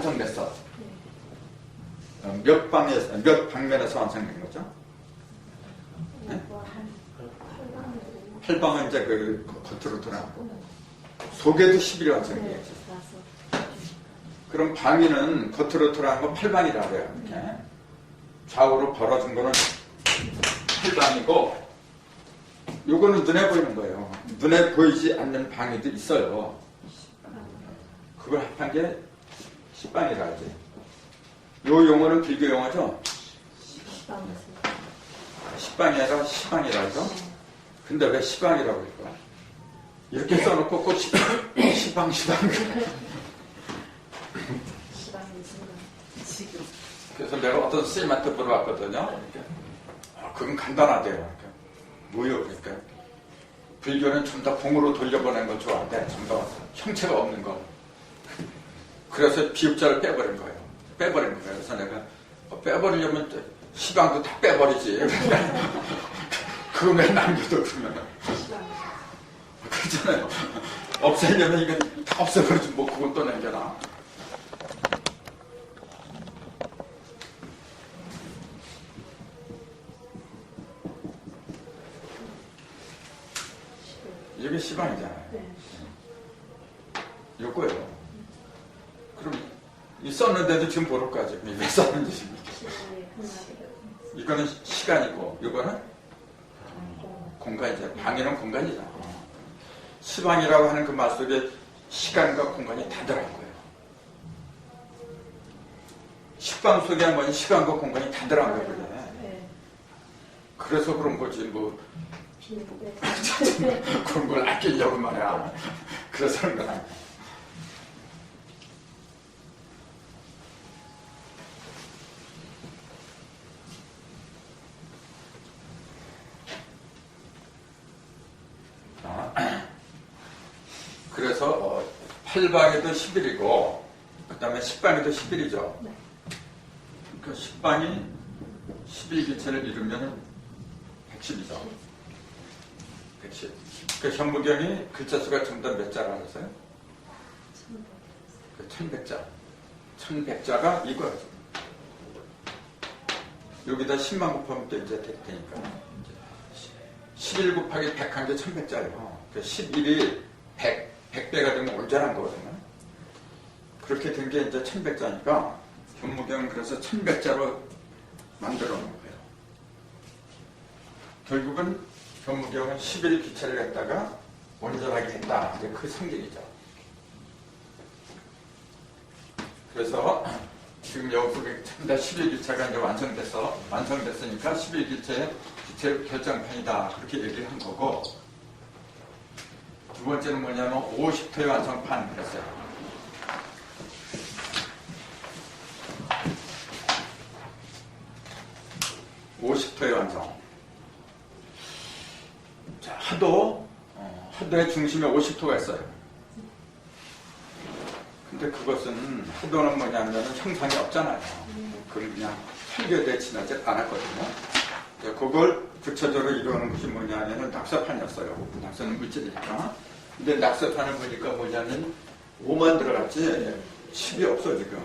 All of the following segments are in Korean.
완성됐어. 몇 방면에서 완성된 거죠? 네? 8방은 이제 그 겉으로 돌아가고 속에도 10일이 완성되겠죠. 그럼 방위는 겉으로 돌아간 거 8방이라고 해요. 이렇게 좌우로 벌어진 거는 8방이고 요거는 눈에 보이는 거예요. 눈에 보이지 않는 방위도 있어요. 그걸 합한 게 10방이라 하지. 요 용어는 불교 용어죠? 10방이 아니라 10방이라 하죠? 근데 왜 10방이라고 할까? 이렇게 써놓고 꼭 10방. 그래서 내가 어떤 스님한테 물어봤거든요. 그건 간단하대요. 뭐요? 그러니까 불교는 좀 더 공으로 돌려보내는 걸 좋아하는데 좀 더 형체가 없는 거. 그래서 비읍자를 빼버린 거예요. 그래서 내가 빼버리려면 시방도 다 빼버리지. 그거 왜 남겨둬 그러면. 그렇잖아요. 없애려면 이거 다 없애버리지 뭐 그건 또 남겨놔. 이게 시방이잖아요. 요거예요. 그럼 이 썼는데도 지금 모를 거지. 왜 썼는지. 이거는 시간이고 이거는 공간이잖아. 방위는 공간이잖아. 시방이라고 하는 그 말 속에 시간과 공간이 다 들어간 거예요. 식방 속에 뭐니 시간과 공간이 다 들어간 거거든요. 그래서 그런 거지 뭐 그런 걸 아끼려고 말이야. 그래서 그런 거야. 그래서 8방에도 10일이고 그 다음에 10방에도 10일이죠. 그 10방이 11기체를 이루면 110이죠. 110. 그 현무경이 글자 수가 전부 다 몇 자라 그랬어요? 1100자. 1100자가 이거예요. 여기다 10만 곱하면 또 이제 되니까. 11 곱하기 100한 게 1100자예요. 그 11이 100배가 되면 온전한 거거든요. 그렇게 된 게 이제 1100자니까 현무경은 그래서 1100자로 만들어 놓은 거예요. 결국은 현무경은 11기체를 갖다가 온전하게 했다. 이제 그 상징이죠. 그래서 지금 여기서 전부 다 11기체가 이제 완성됐으니까 11기체의 기체 결정판이다. 그렇게 얘기를 한 거고, 두 번째는 뭐냐면 50토의 완성판 그랬어요. 50토의 완성. 자, 하도의 중심에 50토가 있어요. 근데 그것은 하도는 뭐냐면 형상이 없잖아요. 그건 그냥 설교대에 지나지 않았거든요. 그걸 구체적으로 이루는 것이 뭐냐면 낙서판이었어요. 낙서는 물질이니까. 근데 낙서판을 보니까 뭐냐면 5만 들어갔지 10이 없어 지금.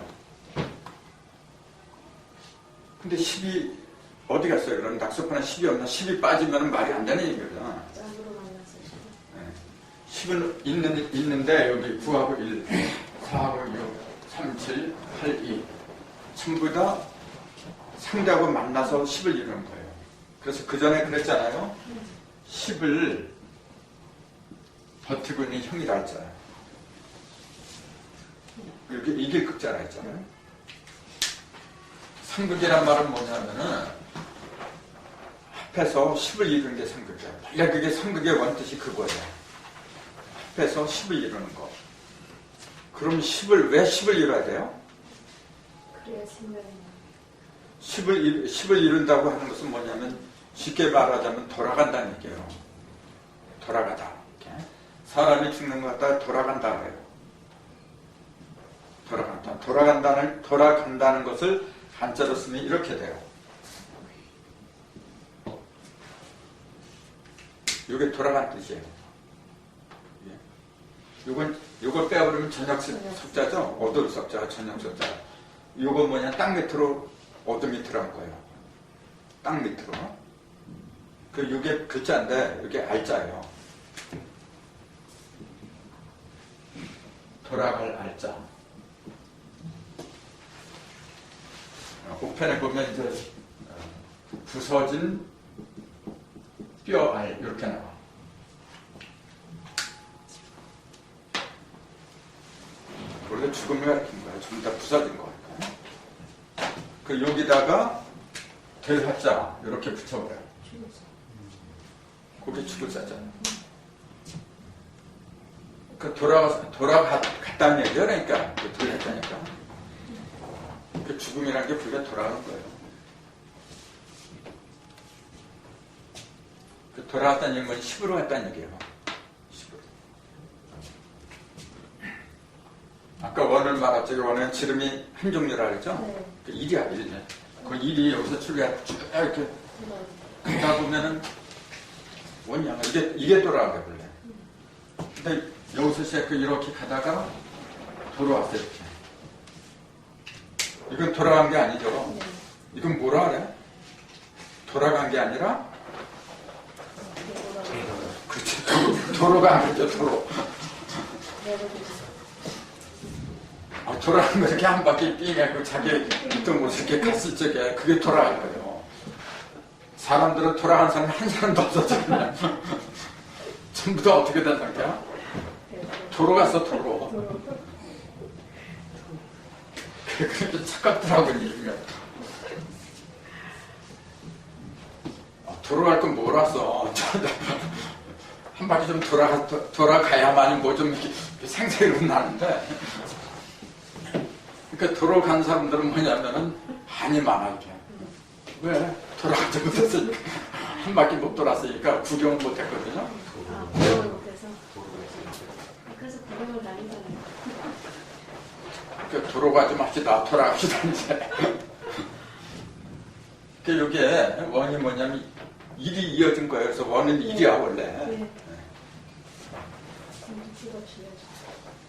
근데 10이 어디 갔어요? 그럼 낙서판에 10이 없나? 10이 빠지면 말이 안 되는 얘기거든. 10은 있는데 여기 9하고 1, 4하고 6, 3, 7, 8, 2 전부 다 상대하고 만나서 10을 이루는 거예요. 그래서 그 전에 그랬잖아요. 10을 버티고 있는 형이라 했잖아요. 이렇게 이길 극자라 했잖아요. 상극이란 말은 뭐냐면은 합해서 10을 이루는 게 상극이야. 원래 그게 상극의 원뜻이 그거예요. 합해서 10을 이루는 거. 그럼 왜 10을 이뤄야 돼요? 그래야 생각이 나요. 10을 이룬다고 하는 것은 뭐냐면 쉽게 말하자면 돌아간다는 얘기예요. 돌아가다. 이렇게. 사람이 죽는 것 같다 돌아간다 그래요. 돌아간다는 것을 한자로 쓰면 이렇게 돼요. 이게 돌아간 뜻이에요. 요걸 빼버리면 전역 석자죠? 어둠 석자, 전역 석자. 요건 뭐냐? 땅 밑으로, 어둠 밑으로 한 거예요. 땅 밑으로. 요게 글자인데, 요게 알자예요. 돌아갈 알자. 우편에 보면 이제 부서진 뼈알 이렇게 나와. 원래 죽음을 가리킨 거예요. 전부 다 부서진 거니까. 여기다가 될 화자 이렇게 붙여버려요. 그게 죽을 자잖아요. 돌아갔다는 얘기죠. 그러니까 돌아갔다니까. 죽음이라는 게 불과 돌아가는 거예요. 돌아갔다는 얘기는 10으로 갔다는 얘기예요. 10으로. 아까 원을 말했죠. 원은 지름이 한 종류라 그랬죠? 네. 그 일이야, 일이네. 그 일이 여기서 출발해 쭉 이렇게 가다 보면은 원이야. 이게 돌아가게 볼래. 근데 여기서 시작해 이렇게 가다가 돌아왔어요. 이렇게. 이건 돌아간 게 아니죠. 네. 이건 뭐라 그래? 돌아간 게 아니라 그렇지. 도로가 아니죠. 도로. 돌아간 거 이렇게 한 바퀴 삥해고 자기 있던 곳에 이렇게 갔을 적에 그게 돌아간 거예요. 사람들은 돌아간 사람이 한 사람도 없었죠. 그냥. 전부 다 어떻게 된 상태야? 도로 갔어, 도로. 그렇게 착각더라고, 이게. 돌아갈 건 몰랐어. 한 바퀴 좀 돌아가야만이 뭐 좀 생색이 나는데. 그러니까 돌아간 사람들은 뭐냐면은 한이 많아, 이렇게. 왜? 돌아가지 못했으니까. 한 바퀴 못 돌았으니까 구경을 못 했거든요. 구경을 못해서. 그래서 구경을 다니잖아요. 그 돌아가지 맙시다. 돌아갑시다, 이제. 이게 원이 뭐냐면 일이 이어진 거예요. 그래서 원은 일이야, 원래. 네.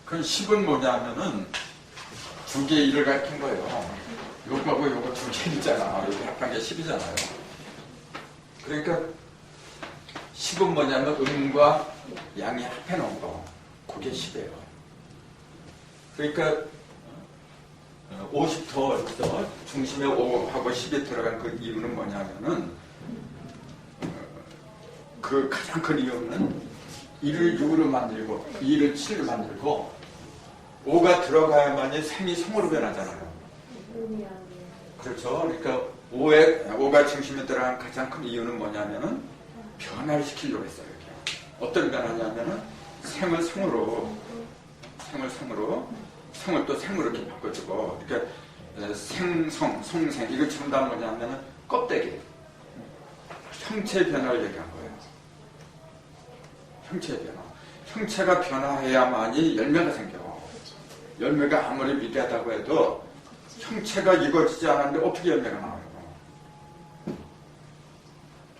그럼 10은 뭐냐면은 두 개의 일을 가리킨 거예요. 요거하고 요거 두 개 있잖아. 이렇게 합한 게 10이잖아요. 그러니까 10은 뭐냐면 음과 양이 합해 놓은 거. 그게 10이에요. 그러니까 50터 여기서 중심에 5하고 10이 들어간 그 이유는 뭐냐면은 그 가장 큰 이유는 1을 6으로 만들고 2를 7로 만들고 5가 들어가야만이 생이 성으로 변하잖아요. 그렇죠. 그러니까 5가 중심에 들어간 가장 큰 이유는 뭐냐면은 변화를 시키려고 했어요. 이렇게. 어떤 변화냐면은 생을 성으로 성을 또 생으로 이렇게 바꿔주고, 그러니까 생성, 성생, 이거 전부 다 뭐냐면은 껍데기, 형체 변화를 얘기한 거예요. 형체 변화. 형체가 변화해야만이 열매가 생겨. 열매가 아무리 위대하다고 해도 형체가 이루어지지 않았는데 어떻게 열매가 나와요?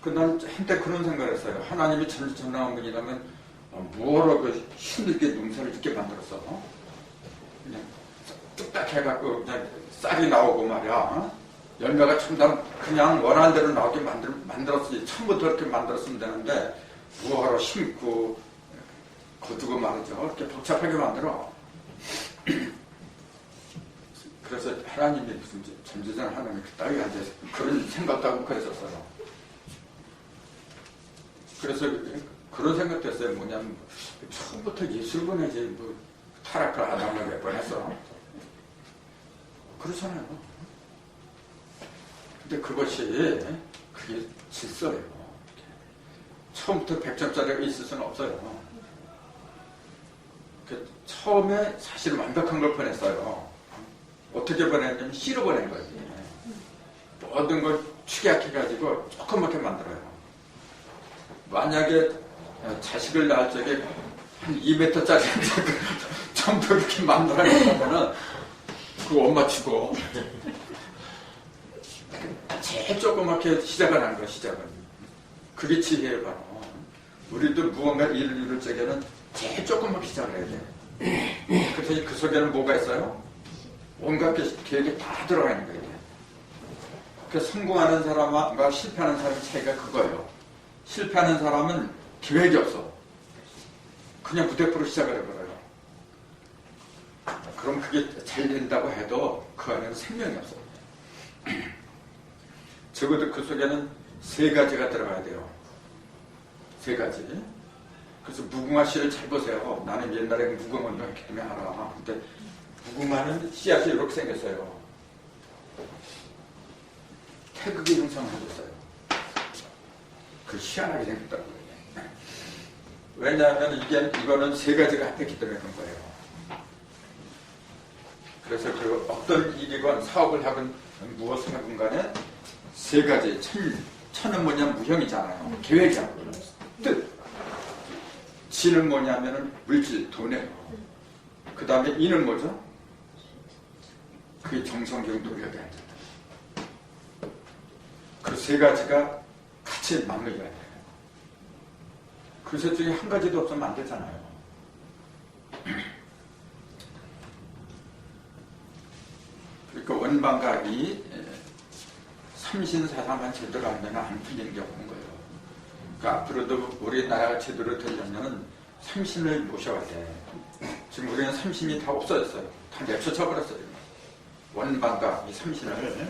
난 한때 그런 생각을 했어요. 하나님이 전지전능한 분이라면 뭐로 힘들게 농사를 짓게 만들었어? 그냥 뚝딱 해갖고 그냥 쌀이 나오고 말이야. 열매가 첨단 그냥 원하는 대로 나오게 만들었지. 처음부터 이렇게 만들었으면 되는데 뭐하러 심고 거두고 말이죠. 이렇게 복잡하게 만들어. 그래서 하나님이 무슨 전지전능한 하나님이 그따위 앉아서 그런 생각도 하고 그랬었어요. 그래서 그런 생각도 했어요. 뭐냐면 처음부터 예술 보내지 뭐 타락을 아담을 몇 번 했어. 그렇잖아요. 근데 그게 질서예요. 처음부터 100점짜리가 있을 수는 없어요. 처음에 사실 완벽한 걸 보냈어요. 어떻게 보냈냐면 C로 보낸 거지. 모든 걸 축약해가지고 조그맣게 만들어요. 만약에 자식을 낳을 적에 한 2m짜리 정도 이렇게 만들어내면은 그거 엄마 치고 제일 조그맣게 시작을 한 거야, 시작은. 그게 지혜예요, 바로. 우리도 무언가 일을 이룰 적에는 제일 조금만 시작을 해야 돼. 그래서 그 속에는 뭐가 있어요? 온갖 계획이 다 들어가 있는 거예요. 그 성공하는 사람과 실패하는 사람의 차이가 그거예요. 실패하는 사람은 계획이 없어. 그냥 무대포로 시작을 해버려요. 그럼 그게 잘 된다고 해도 그 안에는 생명이 없어. 적어도 그 속에는 세 가지가 들어가야 돼요. 세 가지. 그래서 무궁화 씨를 잘 보세요. 나는 옛날에 무궁화 운동했기 때문에 알아. 근데 무궁화는 씨앗이 이렇게 생겼어요. 태극의 형상을 해줬어요. 그 희한하게 생겼다고요. 왜냐하면 이거는 세 가지가 합했기 때문에 그런 거예요. 그래서 그 어떤 일이건 사업을 하건 무엇을 하건 간에 세 가지. 천은 뭐냐면 무형이잖아요. 계획이야. 뜻. 지는 뭐냐면은 물질, 돈이에요. 그 다음에 이는 뭐죠? 그게 정성경 노력이 아니잖아요. 그 세 가지가 같이 맞물려야 돼요. 그 셋 중에 한 가지도 없으면 안 되잖아요. 그러니까 원방각이 삼신사상만 제대로 하면 안 풀리는 게 없는 거예요. 그러니까 앞으로도 우리나라가 제대로 되려면 삼신을 모셔야 돼. 지금 우리는 삼신이 다 없어졌어요. 다 내쫓아버렸어요. 원방각, 이 삼신을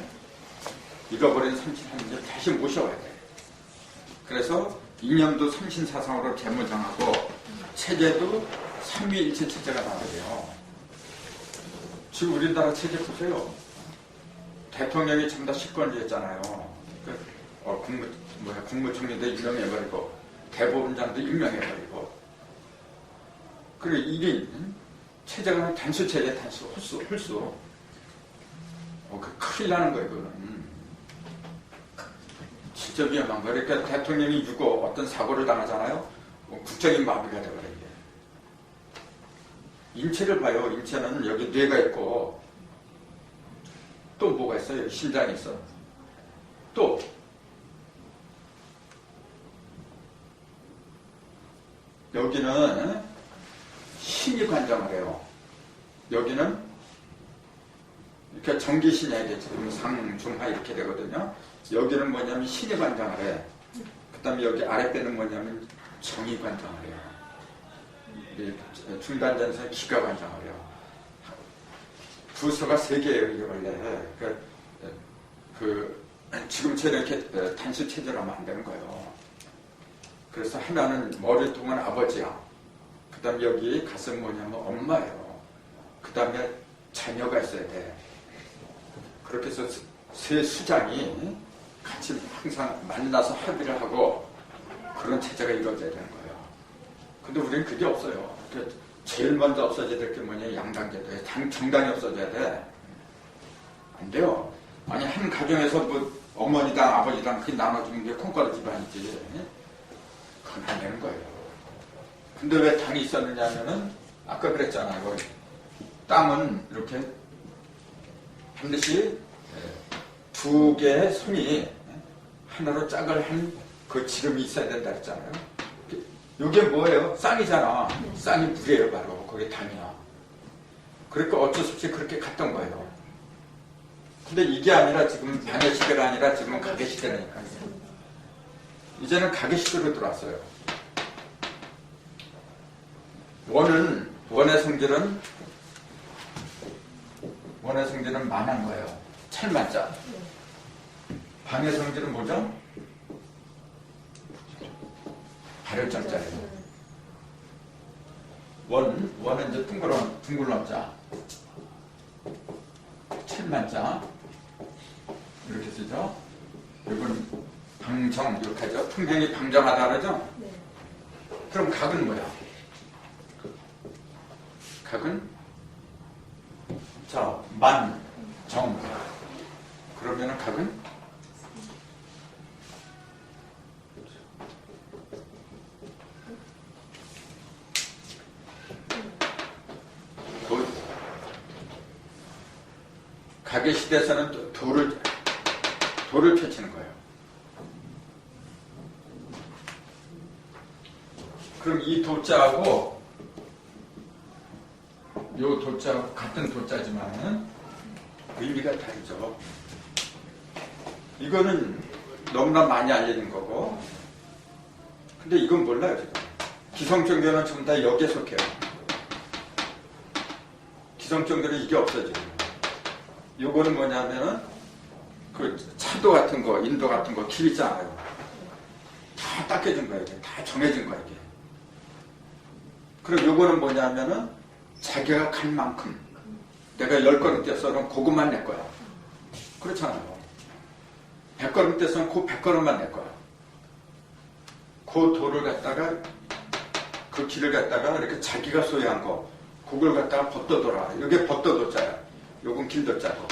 잃어버린 삼신을 다시 모셔야 돼. 그래서 이념도 삼신사상으로 재무장하고 체제도 삼위일체 체제가 나와야 돼요. 지금 우리나라 체제 보세요. 대통령이 전부 다 식권주의였잖아요. 국무총리도 임명해버리고 대법원장도 임명해버리고 그리고 1인 체제가 단수체제, 단수, 홀수. 그 큰일 나는 거예요, 그거는. 진짜 위험한 거예요. 그러니까 대통령이 죽고 어떤 사고를 당하잖아요. 국적인 마비가 돼버려요. 인체를 봐요. 인체는 여기 뇌가 있고 또 뭐가 있어요? 여기 심장이 있어. 또 여기는 신이 관장을 해요. 여기는 이렇게 정기신이 지금 상, 중하 이렇게 되거든요. 여기는 뭐냐면 신이 관장을 해. 그 다음에 여기 아랫배는 뭐냐면 정이 관장을 해요. 중단전선 기가 관장을 해요. 부서가 세 개예요, 이게 원래. 지금처럼 이렇게 단수 체제로 하면 안 되는 거예요. 그래서 하나는 머리통은 아버지야. 그 다음에 여기 가슴 뭐냐면 엄마예요. 그 다음에 자녀가 있어야 돼. 그렇게 해서 세 수장이 같이 항상 만나서 합의를 하고 그런 체제가 이루어져야 되는 거예요. 근데 우리는 그게 없어요. 제일 먼저 없어져야 될 게 뭐냐, 양당제도에 정당이 없어져야 돼. 안 돼요. 아니 한 가정에서 뭐 어머니당 아버지당 그게 나눠주는 게 콩가루 집안이지. 그건 안 되는 거예요. 근데 왜 당이 있었느냐 하면은 아까 그랬잖아요. 땅은 이렇게 반드시 두 개의 손이 하나로 짝을 한 그 지름이 있어야 된다 했잖아요. 이게 뭐예요? 쌍이잖아. 쌍이 물이에요, 바로. 그게 당이야. 그러니까 어쩔 수 없이 그렇게 갔던 거예요. 근데 이게 아니라 지금 방해 시대가 아니라 지금은 가계 시대라니까요. 이제는 가계 시대로 들어왔어요. 원의 성질은 만한 거예요. 찰만자. 방의 성질은 뭐죠? 발열정자예요. 원은 이제 둥글런 자. 찰만자. 이렇게 쓰죠. 이건 방정, 이렇게 하죠. 풍경이 방정하다 그러죠? 네. 그럼 각은 뭐야? 각은? 자, 만, 정. 그러면은 각은? 가계 시대에서는 돌을 펼치는 거예요. 그럼 이 도자하고 요 도자하고 같은 도자지만은 의미가 다르죠. 이거는 너무나 많이 알려진 거고, 근데 이건 몰라요, 지금. 기성정교는 전부 다 여기에 속해요. 기성정교는 이게 없어, 지금. 요거는 뭐냐면은, 그 차도 같은 거, 인도 같은 거 길 있잖아요. 다 닦여진 거야, 이게. 다 정해진 거야, 이게. 그리고 요거는 뭐냐면은, 자기가 간 만큼. 내가 10걸음 뛰었어, 그럼 그것만 낼 거야. 그렇잖아요. 100걸음 뛰었으면 그 100걸음만 낼 거야. 그 도를 갖다가, 그 길을 갖다가 이렇게 자기가 소유한 거, 그걸 갖다가 벗도더라. 이게 벗도도자야. 요건 길도자고.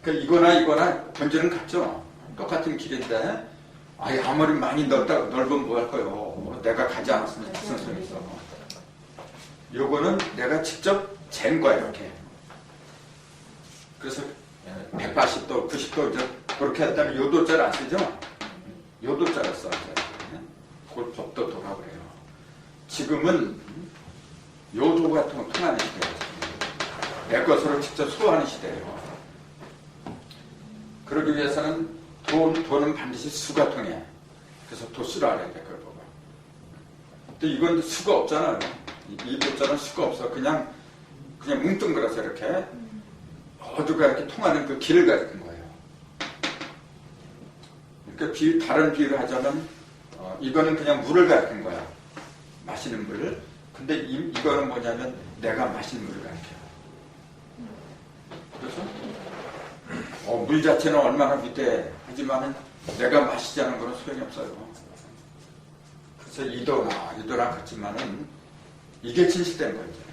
그러니까 이거나 본질은 같죠. 똑같은 길인데, 아무리 많이 넓으면 뭐 할 거요. 내가 가지 않았으면 무슨 소리 있어. 요거는 내가 직접 잰 거야, 이렇게. 그래서 180도, 90도 이제 그렇게 했다면 요도자를 안 쓰죠? 요도자를 써야 돼. 그걸 법도도라고 그래요. 지금은 요도 같은 거 통하는 시대예요. 내 것으로 직접 소화하는 시대예요. 그러기 위해서는 도는 반드시 수가 통해. 그래서 도수라 그래야 돼, 그걸 보고. 근데 이건 수가 없잖아요. 이 도자는 수가 없어. 그냥 뭉뚱그려서 이렇게 모두가 이렇게 통하는 그 길을 가리킨 거예요. 그러니까 다른 비유를 하자면, 이거는 그냥 물을 가리킨 거야. 마시는 물. 근데 이거는 뭐냐면 내가 마시는 물을 가리켜요. 그래서 물 자체는 얼마나 위대해. 하지만은 내가 마시지 않은 거는 소용이 없어요. 그래서 이도랑 같지만은 이게 진실된 거죠.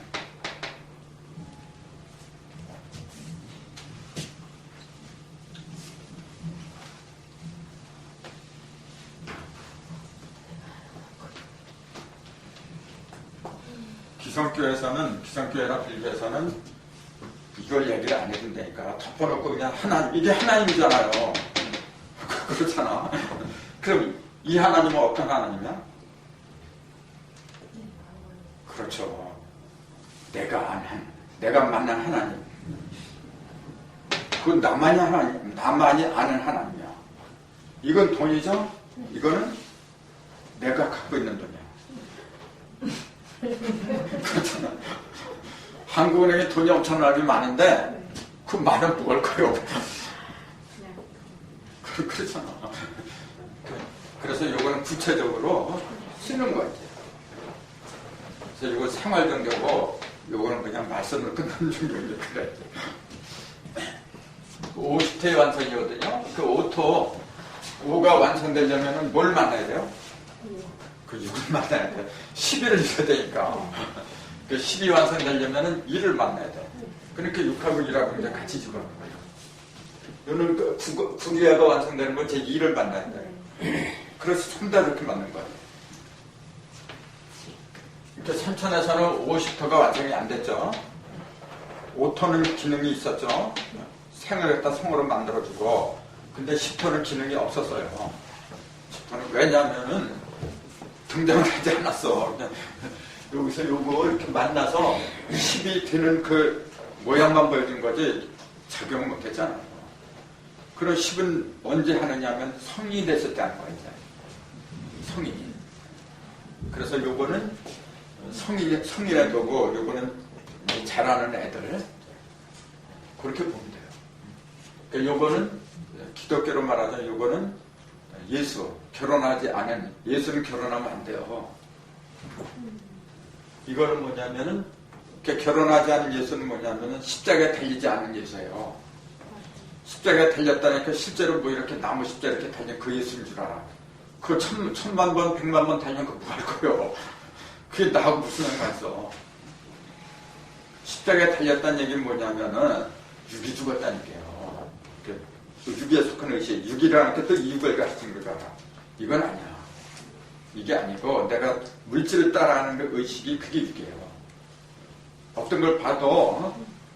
기성교회나 불교에서는 이걸 얘기를 안 해준다니까. 덮어놓고 그냥 이게 하나님이잖아요. 그렇잖아. 그럼 이 하나님은 어떤 하나님이야? 그렇죠. 내가 만난 하나님. 그건 나만이 아는 하나님이야. 이건 돈이죠? 이거는 내가 갖고 있는 돈이야. 그렇잖아. 한국은행에 돈이 엄청나게 많은데 그 많은 뭘 거요? 그렇잖아. 그래서 이거는 구체적으로 쓰는 거지. 그래서 이거 생활 종교고 이거는 그냥 말씀을 끝나는 종교인데 그래. 50회 완성이거든요. 그 5가 완성되려면 뭘 만나야 돼요? 그 6을 만나야 돼. 10일을 줘야 되니까. 그 10이 완성되려면 1을 만나야 돼. 그러니까 6하고 1하고 이제 같이 집어넣는 거예요. 이거는 그 9기가 완성되는 건 제 2를 만나야 돼. 그래서 전부 다 이렇게 맞는 거예요. 이렇게 삼천에서는 50토가 완성이 안 됐죠. 5토는 기능이 있었죠. 생을 갖다 성으로 만들어주고, 근데 10토는 기능이 없었어요. 10토는 왜냐하면은 등장을 하지 않았어. 여기서 요거 이렇게 만나서 10이 되는 그 모양만 보여준 거지 작용을 못했잖아요. 그럼 10은 언제 하느냐 하면 성인이 됐을 때 하는 거예요. 성인이. 그래서 요거는 성인의 도고 요거는 자라는 애들. 그렇게 보면 돼요. 그러니까 요거는 기독교로 말하자면 요거는 예수, 결혼하지 않은, 예수는 결혼하면 안 돼요. 이거는 뭐냐면은, 결혼하지 않은 예수는 뭐냐면은 십자가에 달리지 않은 예수예요. 십자가에 달렸다니까 실제로 뭐 이렇게 나무 십자가 이렇게 달린 그 예수인 줄 알아. 그 천만 번, 백만 번 달리면 그거 뭐 할 거요. 그게 나하고 무슨 상관 있어. 십자가에 달렸다는 얘기는 뭐냐면은, 육이 죽었다니까요. 육에 속한 의식, 육이라는 게 또 이육을 가르친 거잖아. 이건 아니야. 이게 아니고 내가 물질을 따라하는 그 의식이 그게 육이에요. 어떤 걸 봐도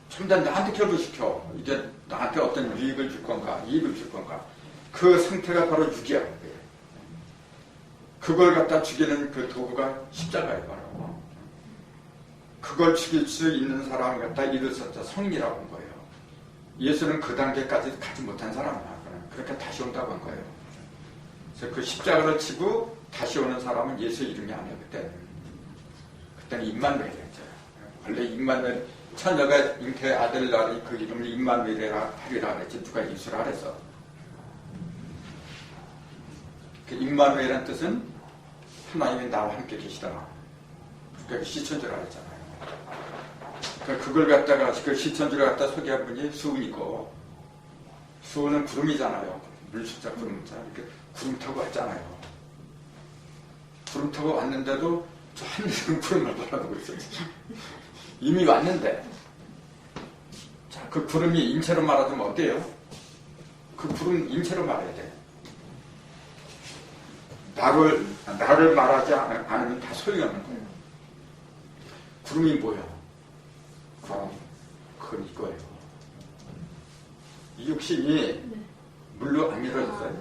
전부 다 나한테 결부시켜. 이게 나한테 어떤 유익을 줄 건가, 이익을 줄 건가. 그 상태가 바로 육이야. 그걸 갖다 죽이는 그 도구가 십자가예요. 바로. 그걸 죽일 수 있는 사람을 갖다 이르셨자 성인이라고 한 거예요. 예수는 그 단계까지 가지 못한 사람이야. 그렇게 다시 온다고 한 거예요. 그래서 그 십자가를 치고 다시 오는 사람은 예수 이름이 아니에요. 그때는 임마누엘이었죠. 원래 임마누엘, 처녀가 잉태 아들 낳으니 그 이름을 임마누엘이라 하리라 그랬지 누가 예수라 그랬어. 그 임마누엘이라는 뜻은 하나님이 나와 함께 계시다. 그러니까 시천주라 그랬잖아요. 그러니까 그걸 갖다가 그 시천주를 갖다 소개한 분이 수은이고, 수은은 구름이잖아요. 물숫자 구름자. 이렇게 구름 타고 왔잖아요. 구름 타고 왔는데도 저 하늘은 구름을 바라보고 있어요. 이미 왔는데. 자, 그 구름이 인체로 말하자면 어때요? 그 구름 인체로 말해야 돼. 나를 말하지 않으면 다 소용없는 거예요. 구름이 뭐야? 그건 이거예요. 이 육신이 물로 안 이루어졌어요.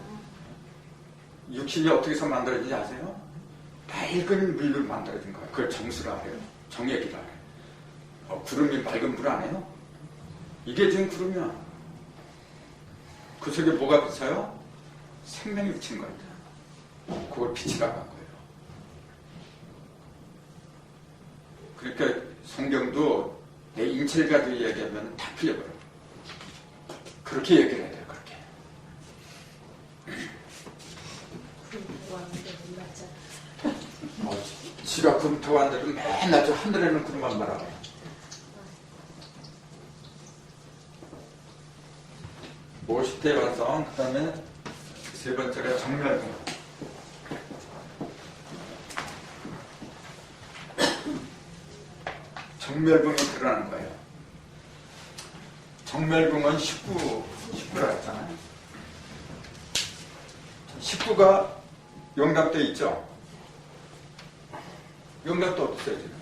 육신이 어떻게 해서 만들어지는지 아세요? 맑은 물로 만들어진 거예요. 그걸 정수라 해요. 정액이라 해요. 구름이 맑은 물 아니에요? 이게 지금 구름이야. 그 속에 뭐가 비쳐요? 생명이 비친 거예요. 그걸 빛이라고 한 거예요. 그러니까 성경도 내 인체를 가지고 얘기하면 다 풀려버려요. 그렇게 얘기를 해야 돼요. 그렇게. 지가 구름 타고 왔는데도 맨날 저 하늘에는 구름만 말하고. 50대 완성, 그 다음에 세 번째가 정멸궁. 정멸궁이 드러나는 거예요. 정멸궁은 19라 했잖아요. 19가 용납돼 있죠. 용납도 없어요, 지금.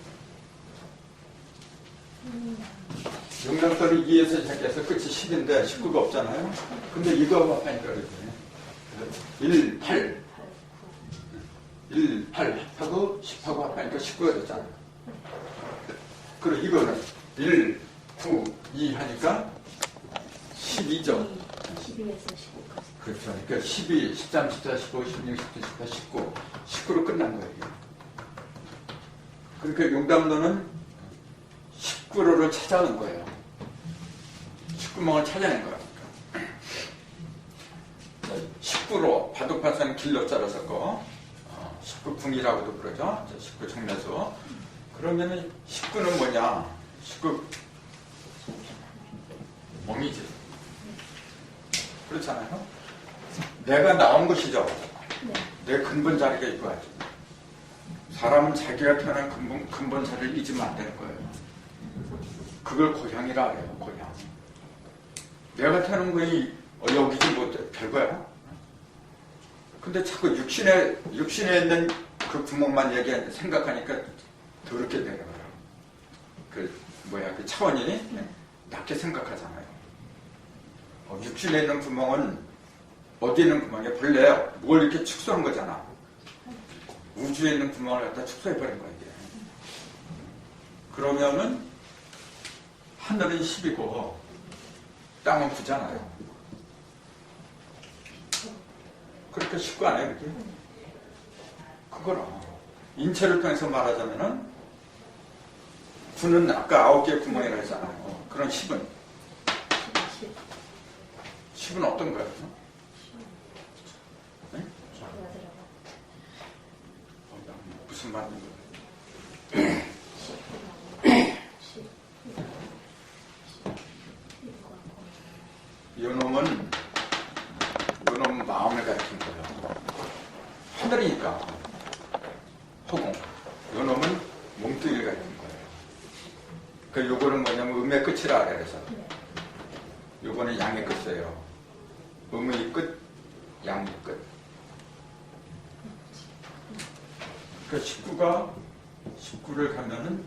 용납도를 2에서 시작해서 끝이 10인데 19가 없잖아요. 근데 이거 합하니까 그랬더니 1, 8. 1, 8 합하고 10하고 합하니까 19가 됐잖아요. 그리고 이거는 1, 9, 2 하니까 12죠. 12에서 19까지. 그렇죠. 그러니까 12, 13, 14, 15, 16, 17, 18, 19. 19로 끝난 거예요. 그러니까 용담론은 19로를 찾아온 거예요. 19망을 찾아낸 거예요. 19로 바둑판선 길로 자라서 19궁이라고도 그러죠. 19 정매수. 그러면은 19는 뭐냐? 19 몸이지. 그렇잖아요. 내가 나온 것이죠. 네. 내 근본 자리가 이거야지. 사람은 자기가 태어난 근본 자리를 잊으면 안 되는 거예요. 그걸 고향이라 해요. 고향. 내가 태어난 거이 여기지 뭐 별거야. 근데 자꾸 육신에 있는 그 구멍만 생각하니까 더럽게 되는 거예요. 그 차원이 낮게 생각하잖아요. 육신에 있는 구멍은 어디에 있는 구멍이야? 본래 뭘 이렇게 축소한 거잖아. 우주에 있는 구멍을 갖다 축소해버린 거야, 이게. 그러면은 하늘은 10이고 땅은 9잖아요. 그렇게 19 안 해요, 그게? 그거라. 인체를 통해서 말하자면은 9는 아까 9개의 구멍이라 했잖아요. 그럼 10은? 10은 어떤 거예요? 네? 무슨 말인가? 요놈은 마음을 가리킨 거예요. 하늘이니까 허공. 요놈은 몸뚱이를 가리킨 거예요. 그 요거는 뭐냐면 음의 끝이라 그래서 요거는 양의 끝이에요. 음의 끝, 양의 끝. 그 19를 가면은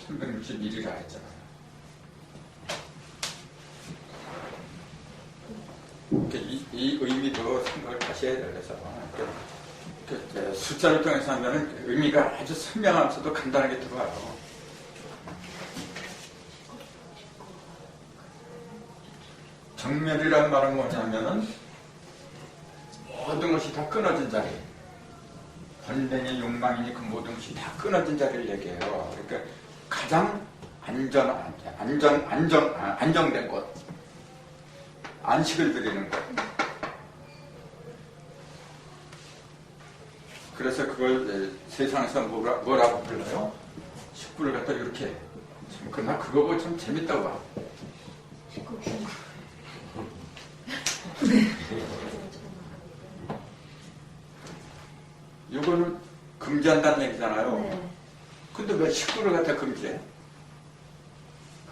361이라 했잖아요. 이 의미도 생각을 다시 해야 돼서 숫자를 통해서 하면은 의미가 아주 선명하면서도 간단하게 들어와요. 정멸이란 말은 뭐냐면은 모든 것이 다 끊어진 자리. 번뇌니 욕망이니 그 모든 것이 다 끊어진 자리를 얘기해요. 그러니까 가장 안정된 곳. 안식을 드리는 것. 그래서 그걸 세상에서 뭐라고 불러요? 식구를 갖다 이렇게. 나 그거 보고 참 재밌다고 봐. 식구 이거는 금지한다는 얘기잖아요. 네. 근데 왜 식구를 갖다 금지해?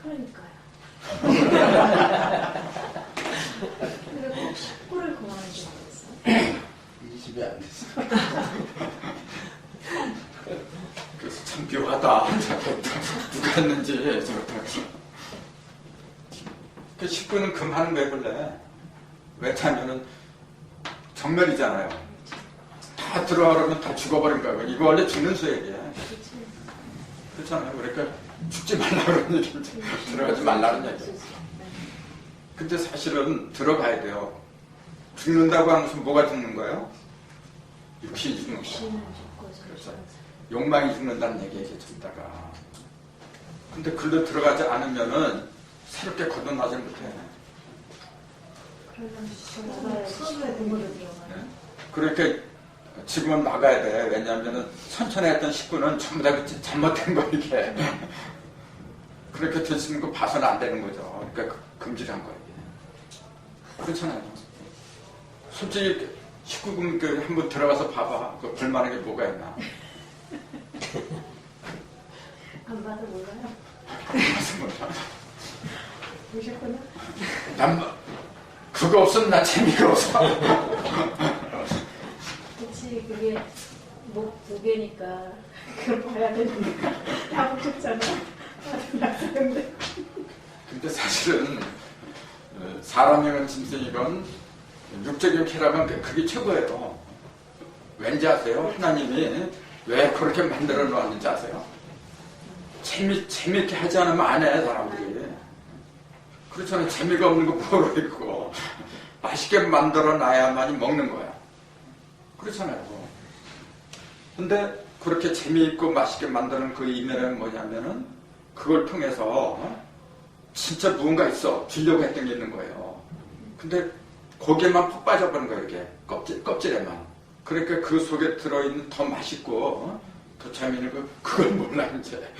그러니까요. 근데 꼭 식구를 그만하는 줄 알았어. 20이 안 됐어. 그래서 참 묘하다. 누가 했는지 저렇다. 그 식구는 금하는 왜 그래? 왜 타면은 정멸이잖아요. 다 들어가려면 다 죽어버린 거야. 이거 원래 죽는 수액이야. 그렇잖아요. 그러니까 죽지 말라는 얘기지. 들어가지 말라는 얘기. 근데 사실은 들어가야 돼요. 죽는다고 하면 무슨 뭐가 죽는 거예요? 육신이 죽는 거예요. 그래서 욕망이 죽는다는 얘기예요. 듣다가. 근데 글로 들어가지 않으면은 새롭게 거듭나지 못해. 그러면 수업에 공부를 들어가요. 그렇게 지금은 막아야 돼. 왜냐하면은 선천에 했던 식구는 전부 다 잘못된 거 이게. 그렇게 되시는 거 봐서는 안 되는 거죠. 그러니까 금지를 한 거예요. 그렇잖아요. 솔직히 식구금 한번 들어가서 봐봐. 그 볼만한 게 뭐가 있나. 안 봐도 몰라요. 무슨 몰라. 보셨구나? 난 그거 없으면 나 재미가 없어. 그치, 그게 무게니까 그걸 봐야 되니까 다 붙였잖아. 근데 사실은 사람의 짐승이건 육적인 쾌락은 그게 최고예요. 왠지 아세요? 하나님이 왜 그렇게 만들어 놓았는지 아세요? 재밌게 하지 않으면 안 해, 사람들이. 그렇잖아요. 재미가 없는 거 뭐로 있고 맛있게 만들어 놔야만이 먹는 거야. 그렇잖아요. 근데 그렇게 재미있고 맛있게 만드는 그 이면은 뭐냐면은 그걸 통해서 진짜 무언가 있어. 주려고 했던 게 있는 거예요. 근데 거기에만 푹 빠져버린 거예요. 이게 껍질에만. 그러니까 그 속에 들어있는 더 맛있고 더 재미있는 그걸 몰라 이제.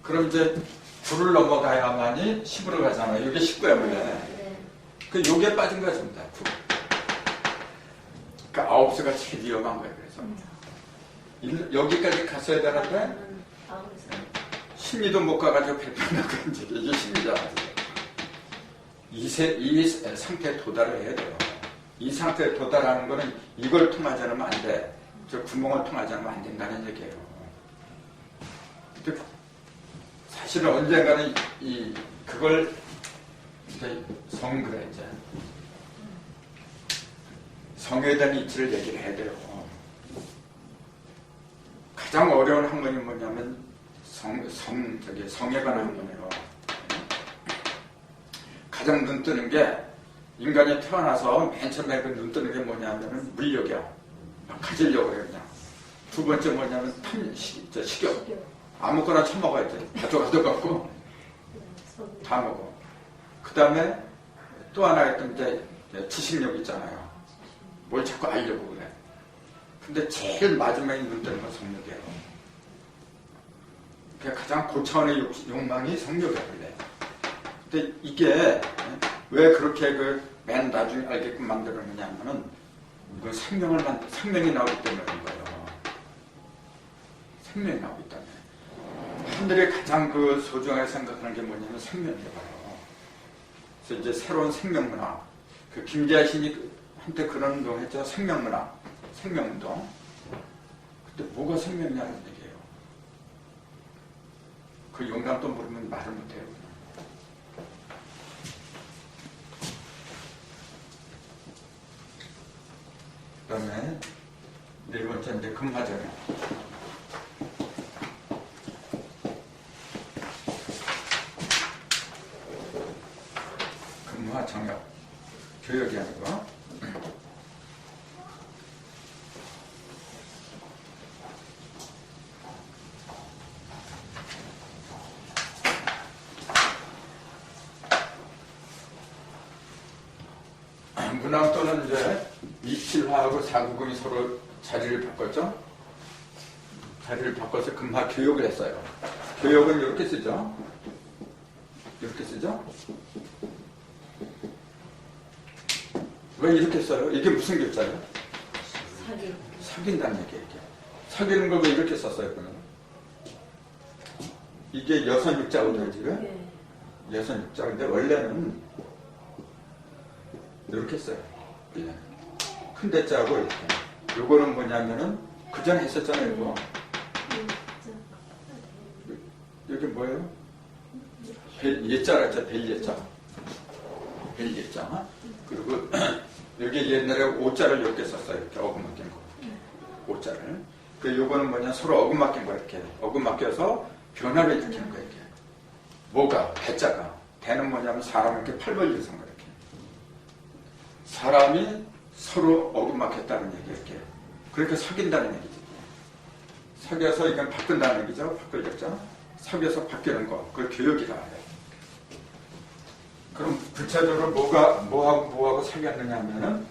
그럼 이제 불을 넘어가야만이 10으로 가잖아요. 이게 19야 원래. 그 요게 빠진 거야 전부 다. 그러니까 9수가 제일 위험한 거예요. 그래서 여기까지 갔어야 되는데 심리도 못 가가지고 발표나 그런 이제 이게 심리잖아요. 이 상태에 도달을 해야 돼요. 이 상태에 도달하는 거는 이걸 통하지 않으면 안 돼. 저 구멍을 통하지 않으면 안 된다는 얘기예요. 근데 사실은 언젠가는 그걸 이제 성그래 이제 성에 대한 이치를 얘기를 해야 돼요. 가장 어려운 학문이 뭐냐면 성에 관한 학문이에요. 가장 눈 뜨는 게 인간이 태어나서 맨 처음에 눈 뜨는 게 뭐냐면 물욕이야. 가지려고 그래 그냥. 두 번째 뭐냐면 식욕. 아무거나 처먹어야지. 가져가고 다 먹어. 그 다음에 또 하나 있던 이제 지식욕 있잖아요. 뭘 자꾸 알려고 그래. 근데 제일 마지막에 눈 뜨는 건 성욕이에요. 그러니까 가장 고차원의 욕망이 성욕이야 원래. 근데 이게 왜 그렇게 맨 나중에 알게끔 만들었느냐면은 이건 생명이 나오기 때문에 그런 거예요. 생명이 나오기 때문에. 사람들이 가장 소중하게 생각하는 게 뭐냐면 생명이에요. 그래서 이제 새로운 생명문화. 김재하 신이 한때 그런 운동 했죠. 생명문화. 생명운동. 근데 뭐가 생명이냐는 얘기예요. 그 영감도 모르면 말을 못해요. 그 다음에 네 번째 이제 금화절이에요. 정역. 교역이 아니고. 문왕또는 이제 이칠화하고 사구금이 서로 자리를 바꿨죠. 자리를 바꿔서 금화 교역을 했어요. 교역은 이렇게 쓰죠. 이렇게 쓰죠. 왜 이렇게 써요? 이게 무슨 글자예요? 사귄다는 얘기예요. 이게. 사귀는 걸 왜 이렇게 썼어요? 그러면? 이게 여선 육자거든요, 지금. 여선 육자인데 원래는 이렇게 써요. 큰 대자하고 이렇게. 요거는 뭐냐면은 그 전에 했었잖아요, 이거. 여기 뭐예요? 예자라 했죠, 벨예자. 벨예자. 그리고 여기 옛날에 오자를 이렇게 썼어요. 이렇게 어긋맞긴 거. 오자를. 그 요거는 뭐냐, 서로 어긋맞긴 거 이렇게. 어긋맞겨서 변화를 일으키는 거예요, 이렇게. 뭐가? 배자가. 배는 뭐냐면 사람을 이렇게 팔 벌려서 이렇게. 사람이 서로 어긋맞겠다는 얘기, 이렇게. 그렇게 사귄다는 얘기지. 사귀어서 이건 바꾼다는 얘기죠. 바꾸겠죠. 사귀어서 바뀌는 거. 그걸 교역이라 해요. 그럼 구체적으로 뭐하고 사귀었느냐 하면은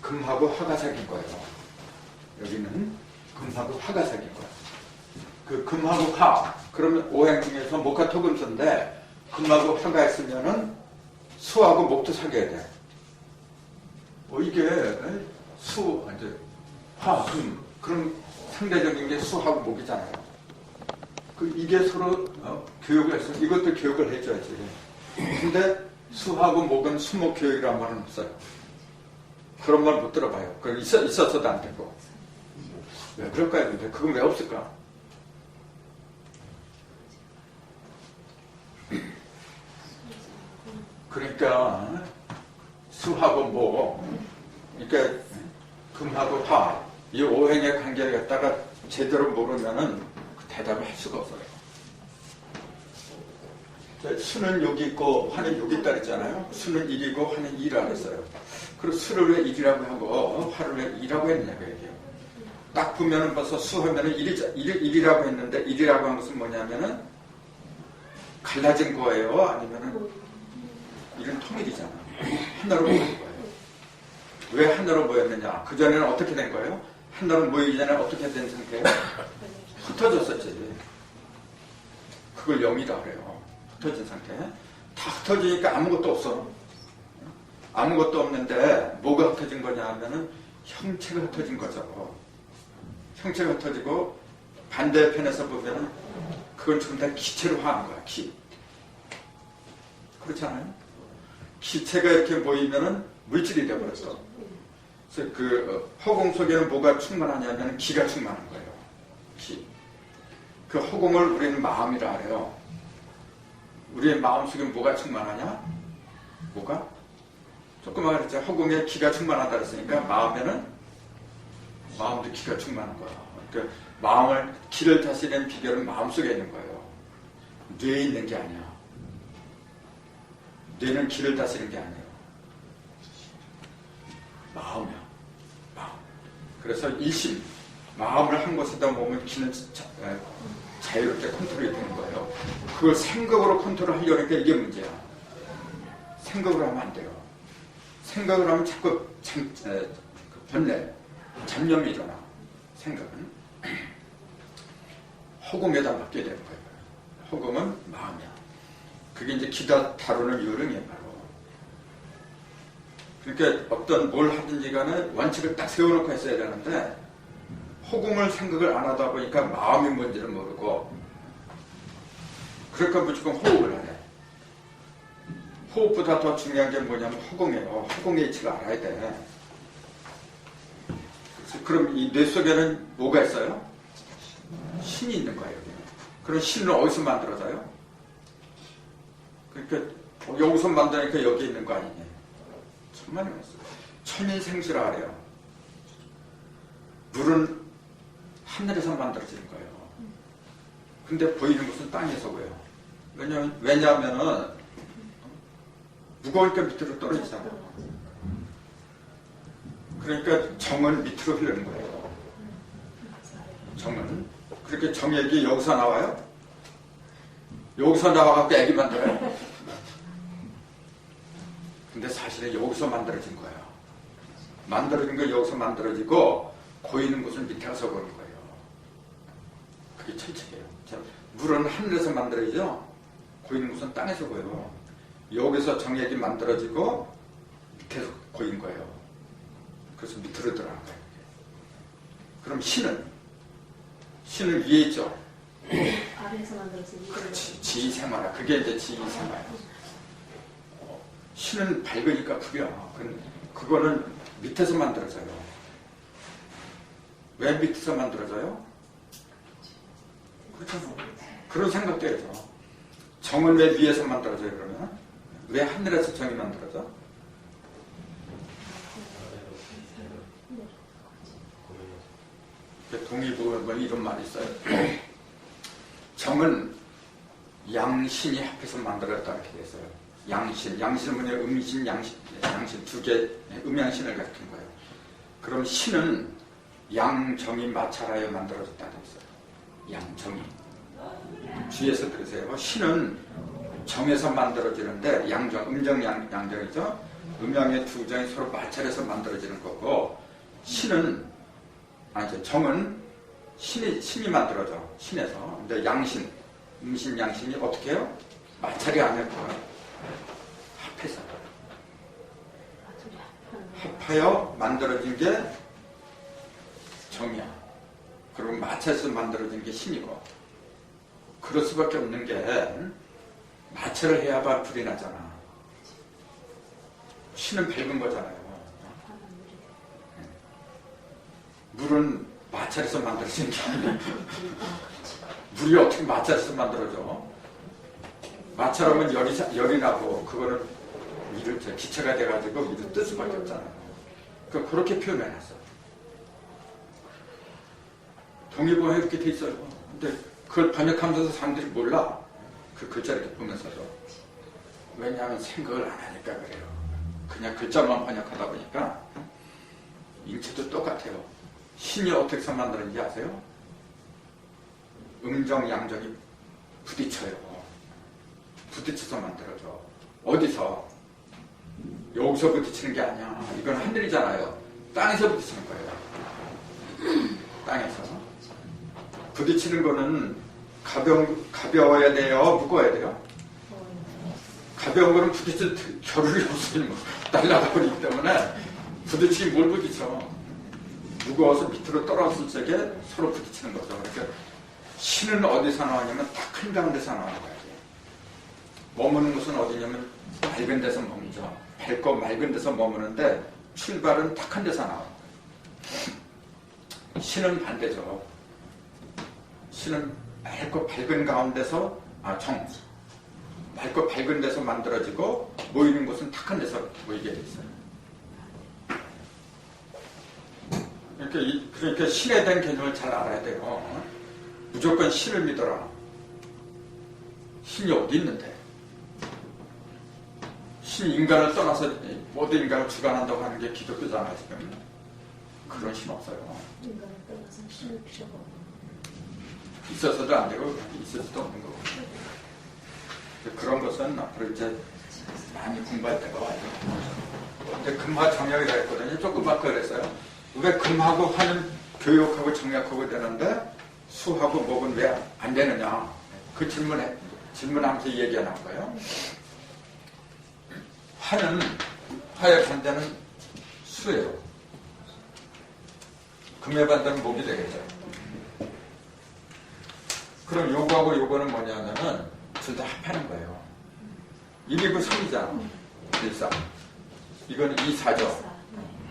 금하고 화가 사귄 거예요. 여기는 금하고 화가 사귄 거예요. 그 금하고 화. 그러면 오행 중에서 목화 토금수인데 금하고 화가 있으면은 수하고 목도 사귀어야 돼. 이게 이제 화, 금. 그럼 상대적인 게 수하고 목이잖아요. 이게 서로 교육을 해서 이것도 교육을 해줘야지. 근데 수하고 목은 수목 교육이라는 말은 없어요. 그런 말 못 들어봐요. 그럼 있었어도 안 되고. 왜 그럴까요? 근데 그건 왜 없을까? 그러니까 수하고 목, 그러니까 금하고 화, 이 오행의 관계를 갖다가 제대로 모르면은 대답을 할 수가 없어요. 수는 여기 있고 화는 여기 있다 그랬잖아요. 수는 1이고 화는 2라고 했어요. 그리고 수를 왜 1이라고 하고 화를 왜 2라고 했냐고 얘기해요. 딱 보면은 벌써 수 하면은 1이라고 했는데 1이라고 한 것은 뭐냐면은 갈라진 거예요? 아니면은 이런 통일이잖아. 하나로 모인 거예요. 왜 하나로 모였느냐? 그전에는 어떻게 된 거예요? 하나로 모이기 전에 어떻게 된 상태예요? 흩어졌었지. 그걸 0이라 그래요. 흩어진 상태. 다 흩어지니까 아무것도 없어. 아무것도 없는데 뭐가 흩어진 거냐 하면은 형체가 흩어진 거죠. 형체가 흩어지고 반대편에서 보면은 그걸 전부 다 기체로 화한 거야. 그렇잖아요. 기체가 이렇게 모이면은 물질이 되어버렸어. 그래서 그 허공 속에는 뭐가 충만하냐면 기가 충만한 거예요. 기. 그 허공을 우리는 마음이라 그래요. 우리의 마음속에 뭐가 충만하냐? 뭐가? 조금 말했죠. 허공에 기가 충만하다 그랬으니까 마음에는 마음도 기가 충만한 거야. 그러니까 마음을 기를 다스리는 비결은 마음속에 있는 거예요. 뇌에 있는 게 아니야. 뇌는 기를 다스리는 게 아니에요. 마음이야. 마음. 그래서 일심, 마음을 한 곳에다 모으면 기는 자유롭게 컨트롤이 되는 거예요. 그걸 생각으로 컨트롤하려니까 이게 문제야. 생각으로 하면 안 돼요. 생각을 하면 자꾸 번뇌, 잡념이 일어나. 생각은 허공에다 맡게 되는 거예요. 허공은 마음이야. 그게 이제 기다 다루는 요령이에요, 바로. 그러니까 어떤 뭘 하든지 간에 원칙을 딱 세워놓고 했어야 되는데 허공을 생각을 안 하다 보니까 마음이 뭔지를 모르고 그러니까 무조건 호흡을 하네. 호흡보다 더 중요한 게 뭐냐면 허공이에요. 허공의 위치를 알아야 돼. 그럼 이 뇌 속에는 뭐가 있어요? 신이 있는 거예요. 여기. 그럼 신은 어디서 만들어져요? 그러니까 여기서 만드니까 여기 있는 거 아니냐. 천만에 왔어요. 천인생수라 그래요. 물은 하늘에서 만들어지는 거예요. 근데 보이는 것은 땅에서 보여요. 왜냐하면은 무거우니까 밑으로 떨어지잖아. 그러니까 정은 밑으로 흐르는 거예요. 정은. 그렇게 정액이 여기서 나와요? 여기서 나와갖고 애기 만들어요. 근데 사실은 여기서 만들어진 거예요. 만들어진 거 여기서 만들어지고 고이는 곳은 밑에 가서 보는 거예요. 그게 철칙이에요. 물은 하늘에서 만들어지죠? 고이는 곳은 땅에서 보여요. 여기서 정액이 만들어지고 밑에서 고인 거예요. 그래서 밑으로 들어간 거예요. 그럼 신은 위에 있죠? 아래에서 만들어서 그렇지. 지생활화. 그게 이제 지생활화. 신은 밝으니까 구려. 그거는 밑에서 만들어져요. 왜 밑에서 만들어져요? 그렇죠. 그런 생각도 해야죠. 정은 왜 위에서 만들어져요, 그러면? 왜 하늘에서 정이 만들어져? 동의부 뭐 이런 말이 있어요. 정은 양신이 합해서 만들어졌다 이렇게 됐어요. 양신은 뭐냐? 음신, 양신 두 개, 음양신을 가리킨 거예요. 그럼 신은 양정이 마찰하여 만들어졌다 그랬어요. 양정이. 주위에서 들으세요. 신은 정에서 만들어지는데 양정, 음정, 양정이죠. 음양의 두 정이 서로 마찰해서 만들어지는 거고, 정은 신이 만들어져. 신에서. 근데 양신, 음신, 양신이 어떻게 해요? 마찰이 아니고 합해서. 합하여 만들어진 게 정이야. 그리고 마찰해서 만들어진 게 신이고. 그럴 수밖에 없는 게 마찰을 해야만 불이 나잖아. 신은 밝은 거잖아요. 물은 마찰해서 만들어진 게 아니야. 물이 어떻게 마찰해서 만들어져? 마찰하면 열이 나고 그거는 기체가 돼가지고 위로 뜰 수밖에 없잖아요. 그렇게 표현해놨어. 동의보가 이렇게 돼 있어요. 근데 그걸 번역하면서 사람들이 몰라. 그 글자 이렇게 보면서도. 왜냐하면 생각을 안 하니까 그래요. 그냥 글자만 번역하다 보니까 인체도 똑같아요. 신이 어떻게 해서 만드는지 아세요? 음정, 양정이 부딪혀요. 부딪혀서 만들어져. 어디서? 여기서 부딪히는 게 아니야. 이건 하늘이잖아요. 땅에서 부딪히는 거예요. 땅에서. 부딪히는 거는 가벼워야 돼요? 무거워야 돼요? 가벼운 거는 부딪힐 겨를이 없으니 날아가 버리기 때문에 부딪히기 뭘 부딪혀? 무거워서 밑으로 떨어졌을 적에 서로 부딪히는 거죠. 그러니까 신은 어디서 나오냐면 다 큰 가운데서 나오는 거예요. 머무는 곳은 어디냐면 맑은 데서 머무죠. 밝고 맑은 데서 머무는데 출발은 탁한 데서 나와요. 신은 반대죠. 신은 맑고 밝은 가운데서 맑고 밝은 데서 만들어지고 모이는 곳은 탁한 데서 모이게 돼 있어요. 그러니까 신에 대한 개념을 잘 알아야 돼요. 무조건 신을 믿어라. 신이 어디 있는데? 신이 인간을 떠나서 모든 인간을 주관한다고 하는 게 기독교잖아요, 지금. 그런 신 없어요. 인간을 떠나서 신을 필요가 없는. 있어서도 안 되고, 있을 수도 없는 거고. 그런 것은 앞으로 이제 많이 공부할 때가 와요. 근데 금화 정약이라 했거든요. 조금 바꿔야 했어요. 왜 금하고 화는 교육하고 정약하고 되는데 수하고 목은 왜 안 되느냐? 그 질문하면서 얘기가 나온 거예요. 화의 반대는 수예요. 금의 반대는 목이 되겠죠. 그럼 요거하고 요거는 뭐냐면은 둘 다 합하는 거예요. 1, 2분 3이잖아. 1, 4. 이건 2, 4죠.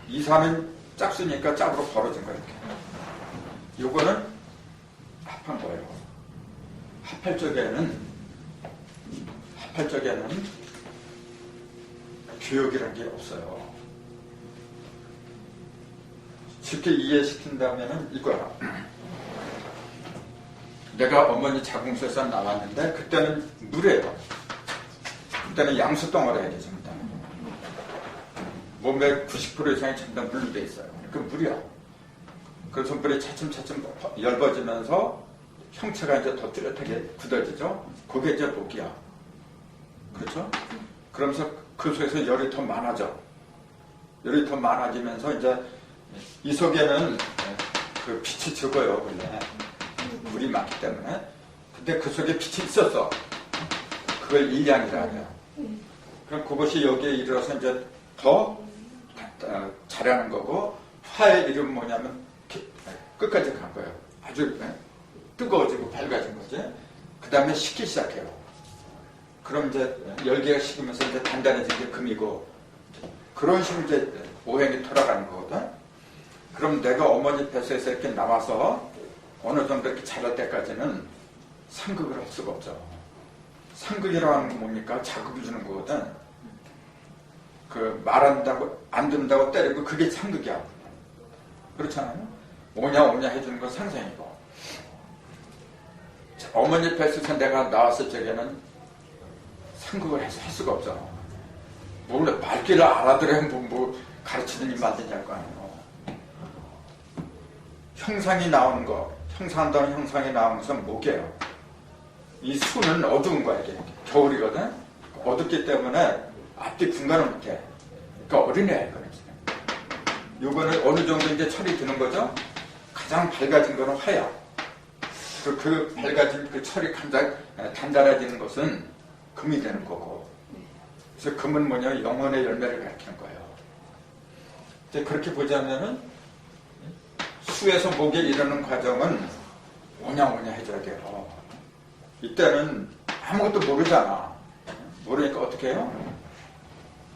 2, 4는 짝수니까 짝으로 벌어진 거예요. 이렇게. 요거는 합한 거예요. 합할 적에는 교육이라는 게 없어요. 쉽게 이해시킨다면은 이거야. 내가 어머니 자궁소에서 나왔는데 그때는 물이에요. 그때는 양수 덩어리 해야 되죠. 몸의 90% 이상이 전부 다 물로 돼 있어요. 그 물이야. 그 손불이 차츰차츰 얇아지면서 형체가 이제 더 뚜렷하게 굳어지죠. 그게 이제 목이야. 그렇죠? 그러면서 그 속에서 열이 더 많아져. 열이 더 많아지면서 이제 이 속에는 그 빛이 적어요, 원래. 물이 많기 때문에. 근데 그 속에 빛이 있었어. 그걸 일량이라 해요. 그럼 그것이 여기에 이르러서 이제 더 자라는 거고, 화의 이름은 뭐냐면 끝까지 간 거예요. 아주 뜨거워지고 밝아진 거지. 그 다음에 식기 시작해요. 그럼 이제 열기가 식으면서 이제 단단해진 게 금이고, 그런 식으로 이제 오행이 돌아가는 거거든. 그럼 내가 어머니 뱃속에서 이렇게 나와서 어느 정도 이렇게 자랄 때까지는 상극을 할 수가 없죠. 상극이라고 하는 건 뭡니까? 자극을 주는 거거든. 그 말한다고 안 듣는다고 때리고 그게 상극이야. 그렇잖아요. 오냐 오냐 해주는 건 상생이고. 어머니 뱃속에서 내가 나왔을 적에는 상극을 할 수가 없죠. 몰래 말귀를 알아들어야 뭐 가르치는 일 만드냐 할 거 아니에요. 형상이 나오는 거, 형상한다는 형상이 나오는 것은 목이에요. 이 수는 어두운 거야, 이게. 겨울이거든? 어둡기 때문에 앞뒤 분간을 못해. 그러니까 어린애야, 이거는 지금. 요거는 어느 정도 이제 철이 드는 거죠? 가장 밝아진 거는 화야. 그 밝아진 그 철이 가장 단단해지는 것은 금이 되는 거고. 그래서 금은 뭐냐, 영혼의 열매를 가리키는 거예요. 이제 그렇게 보자면은, 수에서 목에 이르는 과정은 오냐오냐 해줘야 돼요. 이때는 아무것도 모르잖아. 모르니까 어떻게 해요?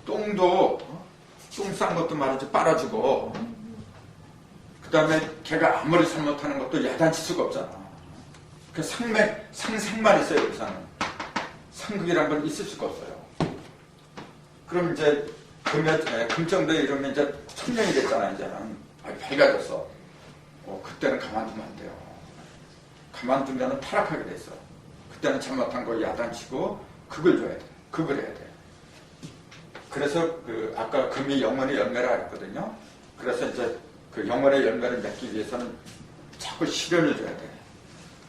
똥도 똥 싼 것도 말이지 빨아주고, 그 다음에 걔가 아무리 잘못하는 것도 야단칠 수가 없잖아. 그 상만 있어요. 여기서는 상극이란 건 있을 수가 없어요. 그럼 이제 금 정도에 이러면 이제 천년이 됐잖아. 이제는 밝아졌어. 그때는 가만두면 안 돼요. 가만두면 타락하게 됐어. 그때는 잘못한 거 야단치고 극을 줘야 돼. 극을 해야 돼. 그래서 아까 금이 영혼의 열매라 했거든요. 그래서 이제 그 영혼의 열매를 맺기 위해서는 자꾸 시련을 줘야 돼.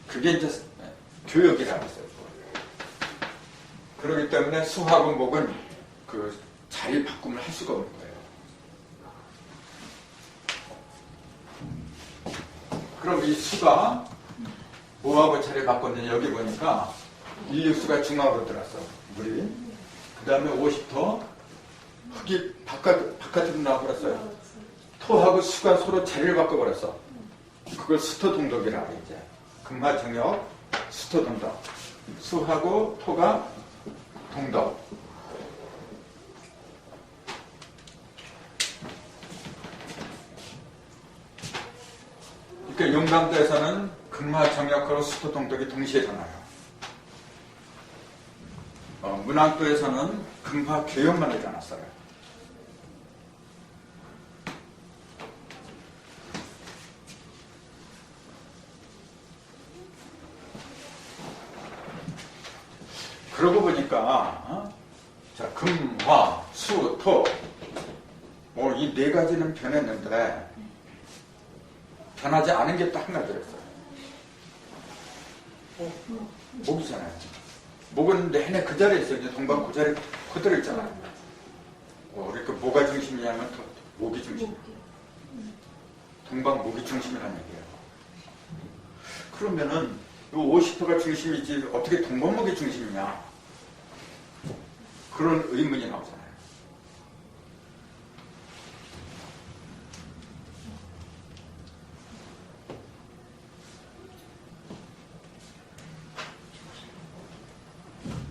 그게 이제 교육이라고 했어요. 그렇기 때문에 수하고 목은 그 자리 바꿈을 할 수가 없는 거예요. 그럼 이 수가 뭐하고 자리 바꿨느냐, 여기 보니까 인류수가 중앙으로 들어왔어, 물이. 그 다음에 50터 흙이 바깥으로 나와버렸어요. 토하고 수가 서로 자리를 바꿔버렸어. 그걸 수토동덕이라 하죠. 이제 금화정역 수토동덕. 수하고 토가 동덕. 그러니까 용담도에서는 금화정역하고 수토동덕이 동시에 전화요. 문학도에서는 금화교역만 일어났어요. 그러고 보니까 자, 금, 화, 수, 토 이 네 가지는 변했는데 변하지 않은 게 또 한 가지 있어요. 목이잖아요. 목은 내내 그 자리에 있어요. 동방 그 자리에 그대로 있잖아요. 그러니까 뭐가 중심이냐면 목이 중심. 동방 목이 중심이라는 얘기예요. 그러면은 이 50%가 중심이지 어떻게 동방목이 중심이냐? 그런 의문이 나오잖아요.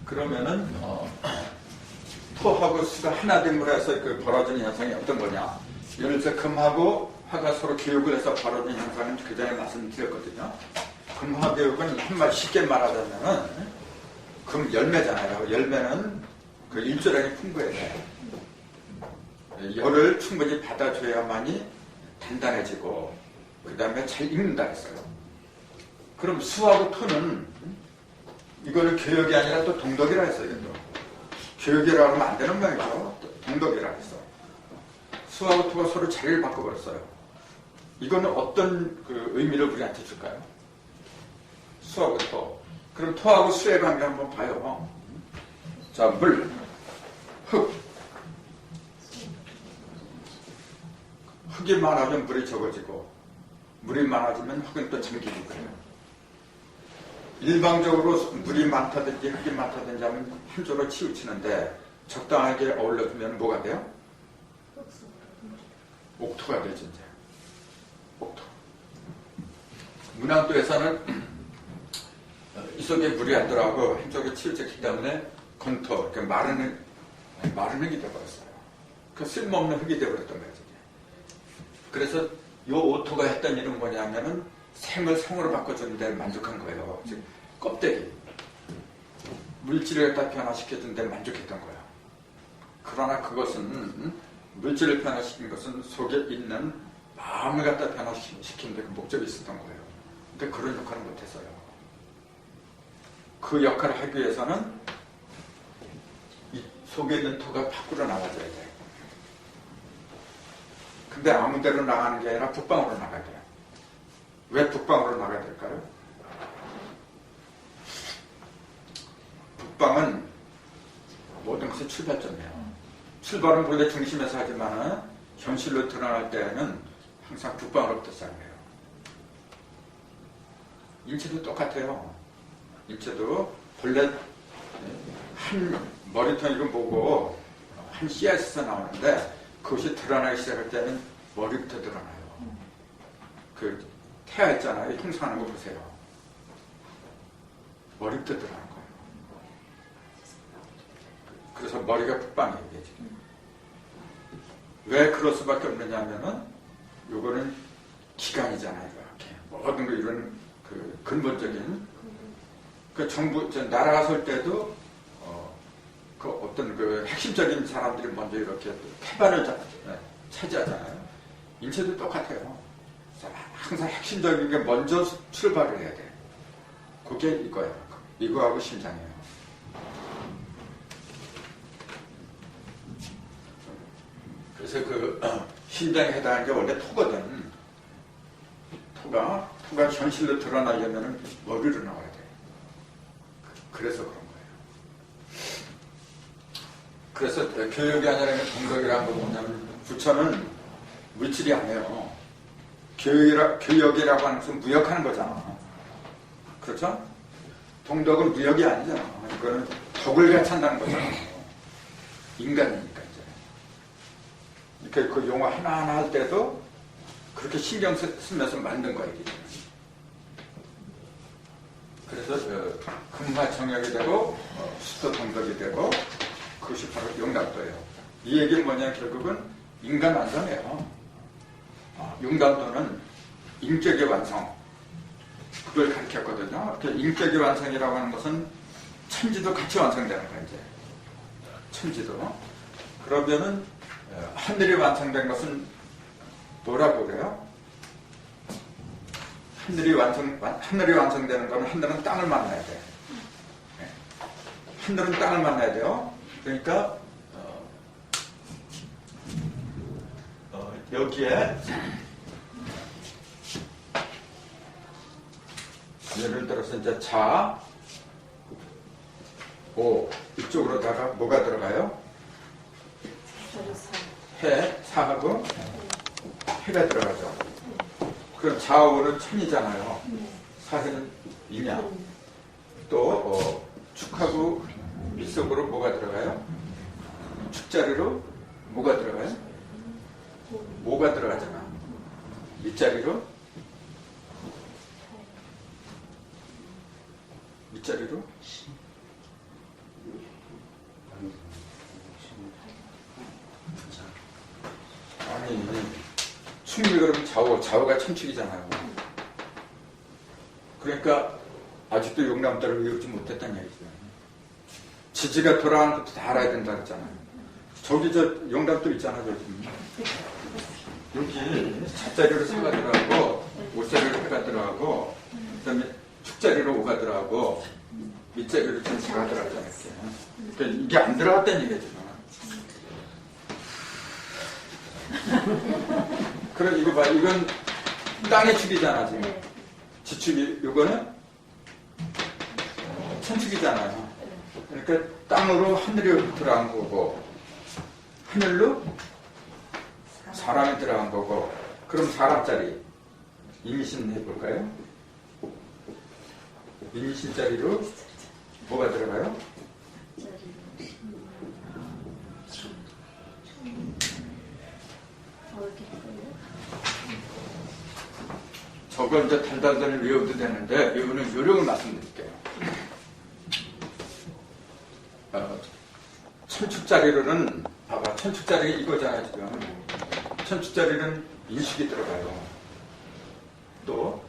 그러면은 토하고 수가 하나 됨으로 해서 그 벌어지는 현상이 어떤 거냐? 예를 들어서 금하고 화가 서로 교육을 해서 벌어지는 현상은 그 전에 말씀드렸거든요. 금화 교육은 한말 쉽게 말하자면은 금 열매잖아요. 열매는 그 일조량이 풍부해야 돼. 열을 충분히 받아줘야만이 단단해지고 그 다음에 잘 익는다 했어요. 그럼 수하고 토는 이거는 교역이 아니라 또 동덕이라 했어요. 교역이라고 하면 안 되는 말이죠. 동덕이라 했어. 수하고 토가 서로 자리를 바꿔버렸어요. 이거는 어떤 그 의미를 우리한테 줄까요? 수하고 토. 그럼 토하고 수의 관계 한번 봐요. 자, 물, 흙. 흙이 많아지면 물이 적어지고, 물이 많아지면 흙은 또 잠기고 그래요. 일방적으로 물이 많다든지 흙이 많다든지 하면 한쪽으로 치우치는데, 적당하게 어울려주면 뭐가 돼요? 옥토가 되죠, 이제. 옥토. 문학도에서는 이 속에 물이 안 들어가고 한쪽에 치우쳤기 때문에 건토, 그러니까 마른 흙이 되어버렸어요. 그 쓸모없는 흙이 되어버렸던 거예요. 그래서 이 오토가 했던 일은 뭐냐면은 생을 성으로 바꿔주는 데 만족한 거예요. 즉 껍데기. 물질을 갖다 변화시켜준 데 만족했던 거예요. 그러나 그것은 물질을 변화시킨 것은 속에 있는 마음을 갖다 변화시키는 데 그 목적이 있었던 거예요. 근데 그런 역할을 못했어요. 그 역할을 하기 위해서는 이 속에 있는 토가 밖으로 나와줘야 돼요. 근데 아무 데로 나가는 게 아니라 북방으로 나가야 돼요. 왜 북방으로 나가야 될까요? 북방은 모든 것의 출발점이에요. 출발은 본래 중심에서 하지만 현실로 드러날 때는 항상 북방으로부터 시작해요. 인체도 똑같아요. 인체도 본래 한 머리통이고 뭐고 한 씨앗에서 나오는데 그것이 드러나기 시작할 때는 머리부터 드러나요. 그 태아 있잖아요. 형성하는 거 보세요. 머리부터 드러나는 거예요. 그래서 머리가 북방이에요. 지금. 왜 그럴 수밖에 없느냐면은 요거는 기간이잖아요. 이렇게 모든 거 이런 그 근본적인 그 정부 나라가 설 때도 그 어떤 그 핵심적인 사람들이 먼저 이렇게 태반을 차지하잖아요. 인체도 똑같아요. 항상 핵심적인 게 먼저 출발을 해야 돼. 그게 이거예요. 이거하고 심장이에요. 그래서 그 심장에 해당하는 게 원래 토거든. 토가 현실로 드러나려면 머리로 나와야 돼. 그래서 그런 거예요. 그래서 교육이 아니라 동덕이라는 거 뭐냐면 부처는 물질이 아니에요. 교역이라고 하는 것은 무역하는 거잖아. 그렇죠? 동덕은 무역이 아니잖아. 이거는 덕을 같이한다는 거잖아. 인간이니까 이제. 이렇게 그 용어 하나하나 할 때도 그렇게 신경 쓰면서 만든 거야, 이게. 그래서 금화 정역이 되고 수도 동덕이 되고 그것이 바로 용담도예요. 이 얘기는 뭐냐면 결국은 인간 완성이에요. 용담도는 인격의 완성, 그걸 가르쳤거든요. 인격의 완성이라고 하는 것은 천지도 같이 완성되는 거예요. 이제 천지도. 그러면은 하늘이 완성된 것은 뭐라고 그래요? 하늘이 완성되는 거는 하늘은 땅을 만나야 돼. 하늘은 땅을 만나야 돼요. 그러니까 여기에 예를 들어서 이제 자, 오 이쪽으로다가 뭐가 들어가요? 해, 사하고 해가 들어가죠. 그럼 좌우는 천이잖아요. 사해는 이냐. 또 축하고 밑속으로 뭐가 들어가요? 축자리로 뭐가 들어가요? 뭐가 들어가잖아. 밑자리로 아니 축이 그러면 좌우가 천축이잖아요. 그러니까 아직도 용남도를 외우지 못했다는 얘기죠. 지지가 돌아가는 것도 다 알아야 된다 그랬잖아요. 저기 용담도 있잖아요. 여기 자자리로 사가 들어가고 옷자리로 해가 들어가고 그다음에 축자리로 오가 들어가고 밑자리로 좀 자가 들어가잖아요. 그러니까 이게 안 들어갔다는 얘기죠. 그럼 이거 봐. 이건 땅의 축이잖아, 지금. 네. 지축이, 이거는 천축이잖아요. 그러니까 땅으로 하늘이 들어간 거고, 하늘로 사람이 들어간 거고, 그럼 사람짜리 임신 해볼까요? 임신짜리로 뭐가 들어가요? 저걸 이제 달달달 외워도 되는데, 이거는 요령을 말씀드릴게요. 천축짜리로는, 봐봐, 천축짜리 이거잖아요, 지금. 천축짜리는 인식이 들어가요. 또,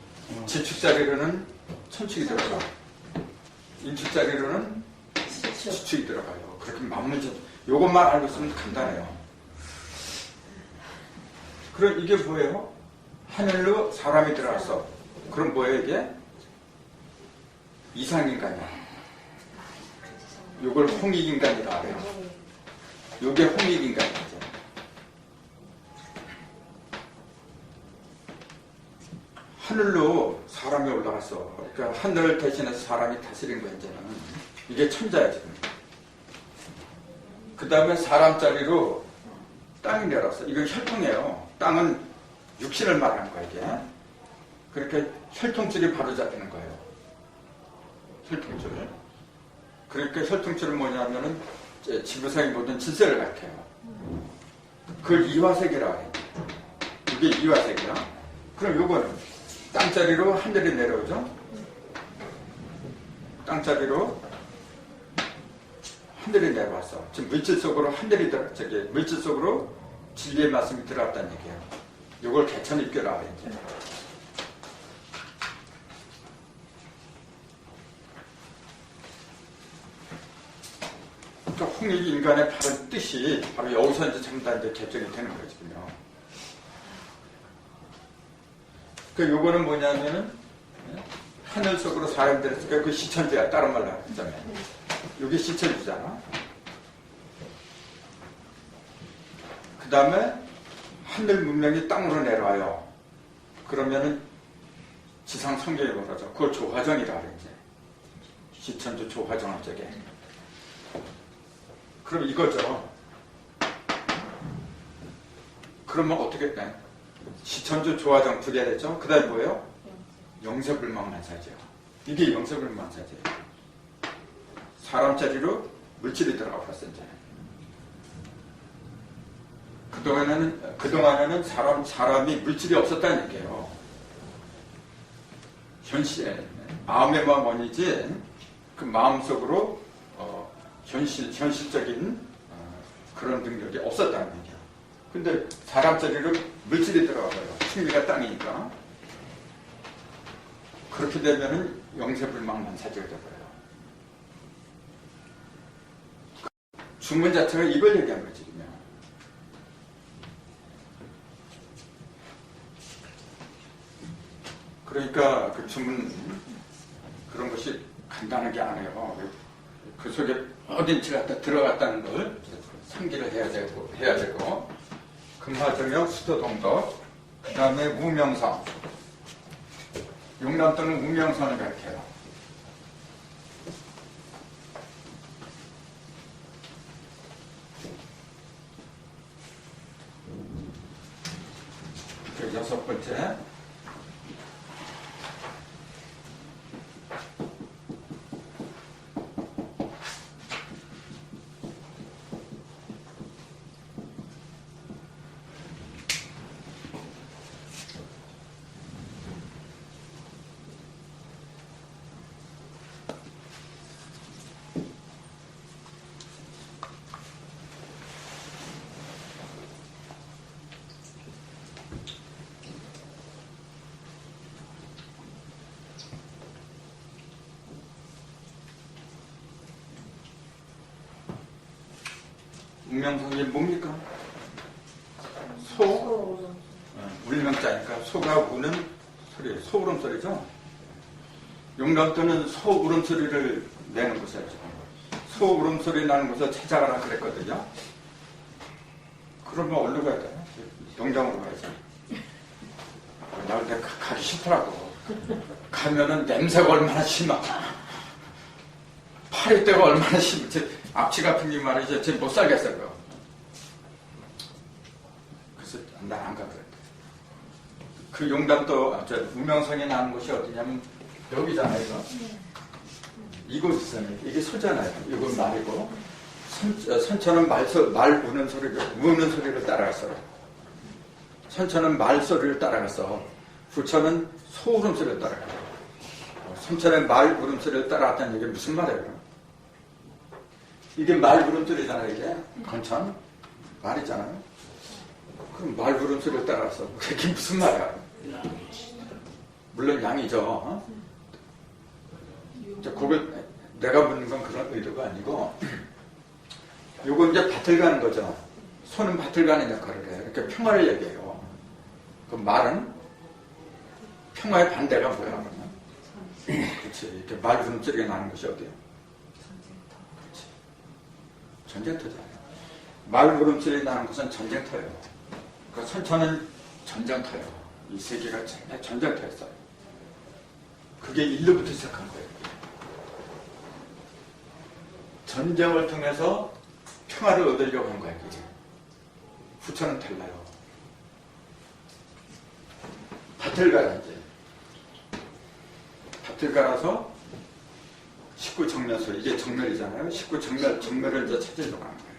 지축짜리로는 천축이 들어가. 인축짜리로는 지축이 들어가요. 그렇게 맞문제, 요것만 알고 있으면 간단해요. 그럼 이게 뭐예요? 하늘로 사람이 들어왔어. 그럼 뭐예요, 이게? 이상인간이야. 요걸 홍익인간이라 그래요. 요게 홍익인간이죠. 하늘로 사람이 올라갔어. 그러니까 하늘 대신해서 사람이 다스린 거야, 이제는. 이게 천자야, 지금. 그 다음에 사람짜리로 땅이 내려왔어. 이건 혈통이에요. 땅은 육신을 말하는 거야, 이게. 그렇게 혈통줄이 바로 잡히는 거예요. 혈통줄. 그러니까 혈통줄은 뭐냐면은 지구상의 모든 질서를 가리켜요. 그걸 이화색이라고 해요. 이게 이화색이야. 그럼 요거는 땅자리로 하늘이 내려오죠? 땅자리로 하늘이 내려왔어. 지금 물질 속으로 하늘이 물질 속으로 진리의 말씀이 들어왔다는 얘기예요. 요걸 개천입교라고 해요, 이제. 그러니까 홍익 인간의 바른 뜻이 바로 여기서 이제 전부 다 이제 결정이 되는 거예요, 지금요. 그러니까 요거는 뭐냐면은, 하늘 속으로 사람들이 있으니까 그 시천주야, 다른 말로 하자면. 요게 시천주잖아. 그 다음에 하늘 문명이 땅으로 내려와요. 그러면은 지상 성경이 뭐라죠? 그걸 조화정이라 그래, 이제. 시천주 조화정을 저게. 그럼 이거죠. 그러면 어떻게 돼? 시천주 조화정 두 개 되죠? 그 다음에 뭐예요? 영세불망만사죠. 이게 영세불망만사죠. 사람짜리로 물질이 들어가 버렸어, 이제. 그동안에는 사람이 물질이 없었다는 얘기예요. 마음의 마음이지, 그 마음속으로, 현실적인 그런 능력이 없었다는 얘기야. 근데 사람짜리로 물질이 들어가요. 충미가 땅이니까. 그렇게 되면은 영세불망만사지가 되어버려요. 주문 자체가 이걸 얘기한 거지, 그냥. 그러니까 그 주문 그런 것이 간단하게 안 해요. 그 속에 어딘지 갖다 들어갔다는 걸 상기를 해야 되고 금화정역 수도동덕, 그 다음에 무명성, 용남도는 무명성을 가리켜요. 여섯 번째, 무명성이 뭡니까? 소? 울명자니까 소가 우는 소리, 소울음 소리죠? 용남도는 소울음 소리를 내는 곳이에요, 지금. 소울음 소리 나는 곳을 찾아가라 그랬거든요. 그러면 어디로 가야 돼? 농장으로 가야지. 나 근데 가기 싫더라고. 가면은 냄새가 얼마나 심하. 파리떼가 얼마나 심해. 앞치 같은 게 말이죠. 쟤 못 살겠어요. 그거. 그래서 난 안 가더라고. 그 용담도 우명성이 나는 곳이 어디냐면 여기잖아요. 이거. 이곳 있어요. 이게 소잖아요. 이건 말이고 선천은 말 우는 소리를 따라갔어요. 선천은 말소리를 따라갔어. 부천은 소 울음소리를 따라갔어. 선천은 말 울음소리를 따라갔다는 얘기 무슨 말이에요? 이게 말 울음소리잖아요. 이게 건천 말이잖아요. 그럼 말 울음소리를 따라갔어. 그게 무슨 말이야? 물론 양이죠. 어? 그거 내가 묻는 건 그런 의도가 아니고 요거 이제 밭을 가는 거죠. 소는 밭을 가는 역할을 해요. 이렇게 평화를 얘기해요. 그 말은 평화의 반대가 뭐야 그러면? 그렇지. 이렇게 말 울음소리가 나는 것이 어디야? 그렇지. 전쟁터잖아요. 말 울음소리 나는 것은 전쟁터예요. 그러니까 선천은 전쟁터예요. 이 세계가 전쟁터였어요. 그게 일로부터 시작한 거예요. 전쟁을 통해서 평화를 얻으려고 한 거예요. 그게. 부처는 달라요. 밭을 갈아야지. 밭을 갈아서 식구 정멸소, 이게 정멸이잖아요. 식구 정멸을 이제 찾으려고 하는 거예요.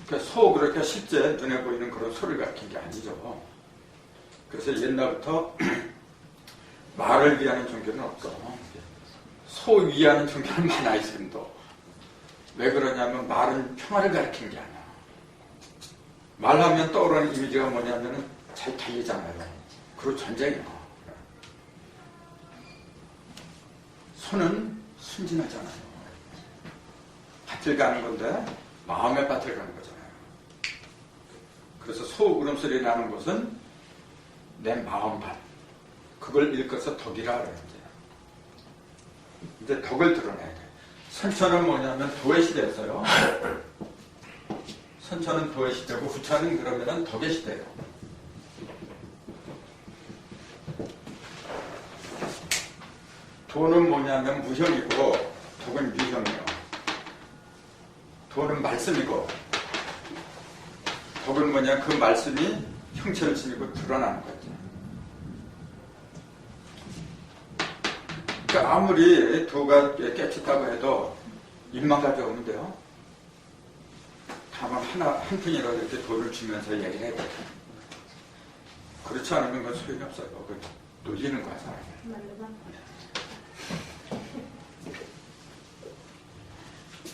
그러니까 소 그렇게 실제 눈에 보이는 그런 소를 가르친 게 아니죠. 그래서 옛날부터 말을 위하는 종교는 없어. 소 위하는 종교는 많아요, 지금도. 왜 그러냐면 말은 평화를 가르친 게 아니야. 말하면 떠오르는 이미지가 뭐냐면은 잘 달리잖아요. 그리고 전쟁이야. 소는 순진하잖아요. 밭을 가는 건데 마음의 밭을 가는 거잖아요. 그래서 소 울음소리 나는 곳은 내 마음 밭. 그걸 일컬어서 덕이라 그래요. 이제 덕을 드러내야 돼. 선천은 뭐냐면 도의 시대였어요. 선천은 도의 시대고 후천은 그러면은 덕의 시대예요. 도는 뭐냐면 무형이고 덕은 유형이에요. 도는 말씀이고 덕은 뭐냐 그 말씀이 형체를 지니고 드러나는 거죠. 그러니까 아무리 도가 깨끗하고 해도 입만 가져오면 돼요. 다만 한 푼이라도 이렇게 도를 주면서 얘기를 해야 돼요. 그렇지 않으면 그건 소용이 없어요. 그 놀리는 거야, 사람을.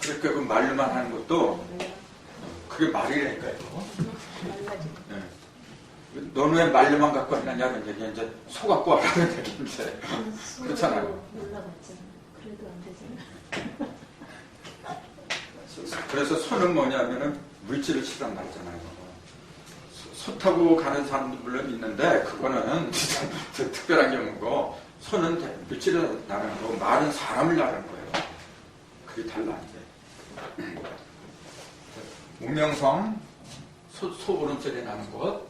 그러니까 그 말로만 하는 것도 그게 말이라니까 이거. 네. 너는 왜 말로만 갖고 왔느냐 그런 얘기 이제 소 갖고 와라는 얘기인데 그렇잖아요. 올라갔잖아. 그래도 안 되잖아. 그래서 소는 뭐냐면은 물질을 싫어한다 했잖아요. 소 타고 가는 사람도 물론 있는데 그거는 특별한 경우고 소는 물질을 나르는 거고 말은 사람을 나르는 거예요. 그게 달라 이제. 우명성 소 울음소리 나는 곳.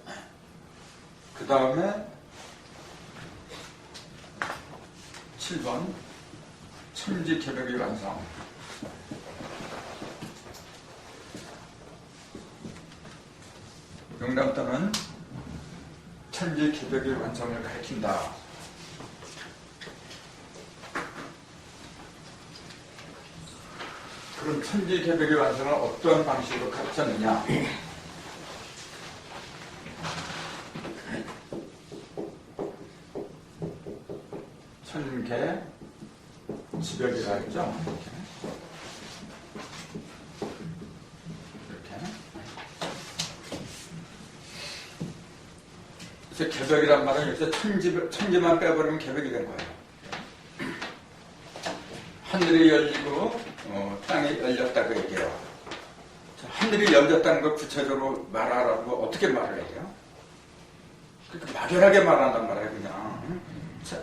그 다음에 7번 천지개벽의 완성. 용담도는 천지개벽의 완성을 가리킨다. 그럼 천지개벽의 완성을 어떤 방식으로 가르쳤느냐? 천개 지벽이라 했죠. 이렇게. 그래서 개벽이란 말은 여기서 천지만 빼버리면 개벽이 된 거예요. 하늘이 열리고 땅이 열렸다고 얘기해요. 하늘이 열렸다는 걸 구체적으로 말하라고 어떻게 말을 해야 돼요? 그러니까 막연하게 말한단 말이에요, 그냥.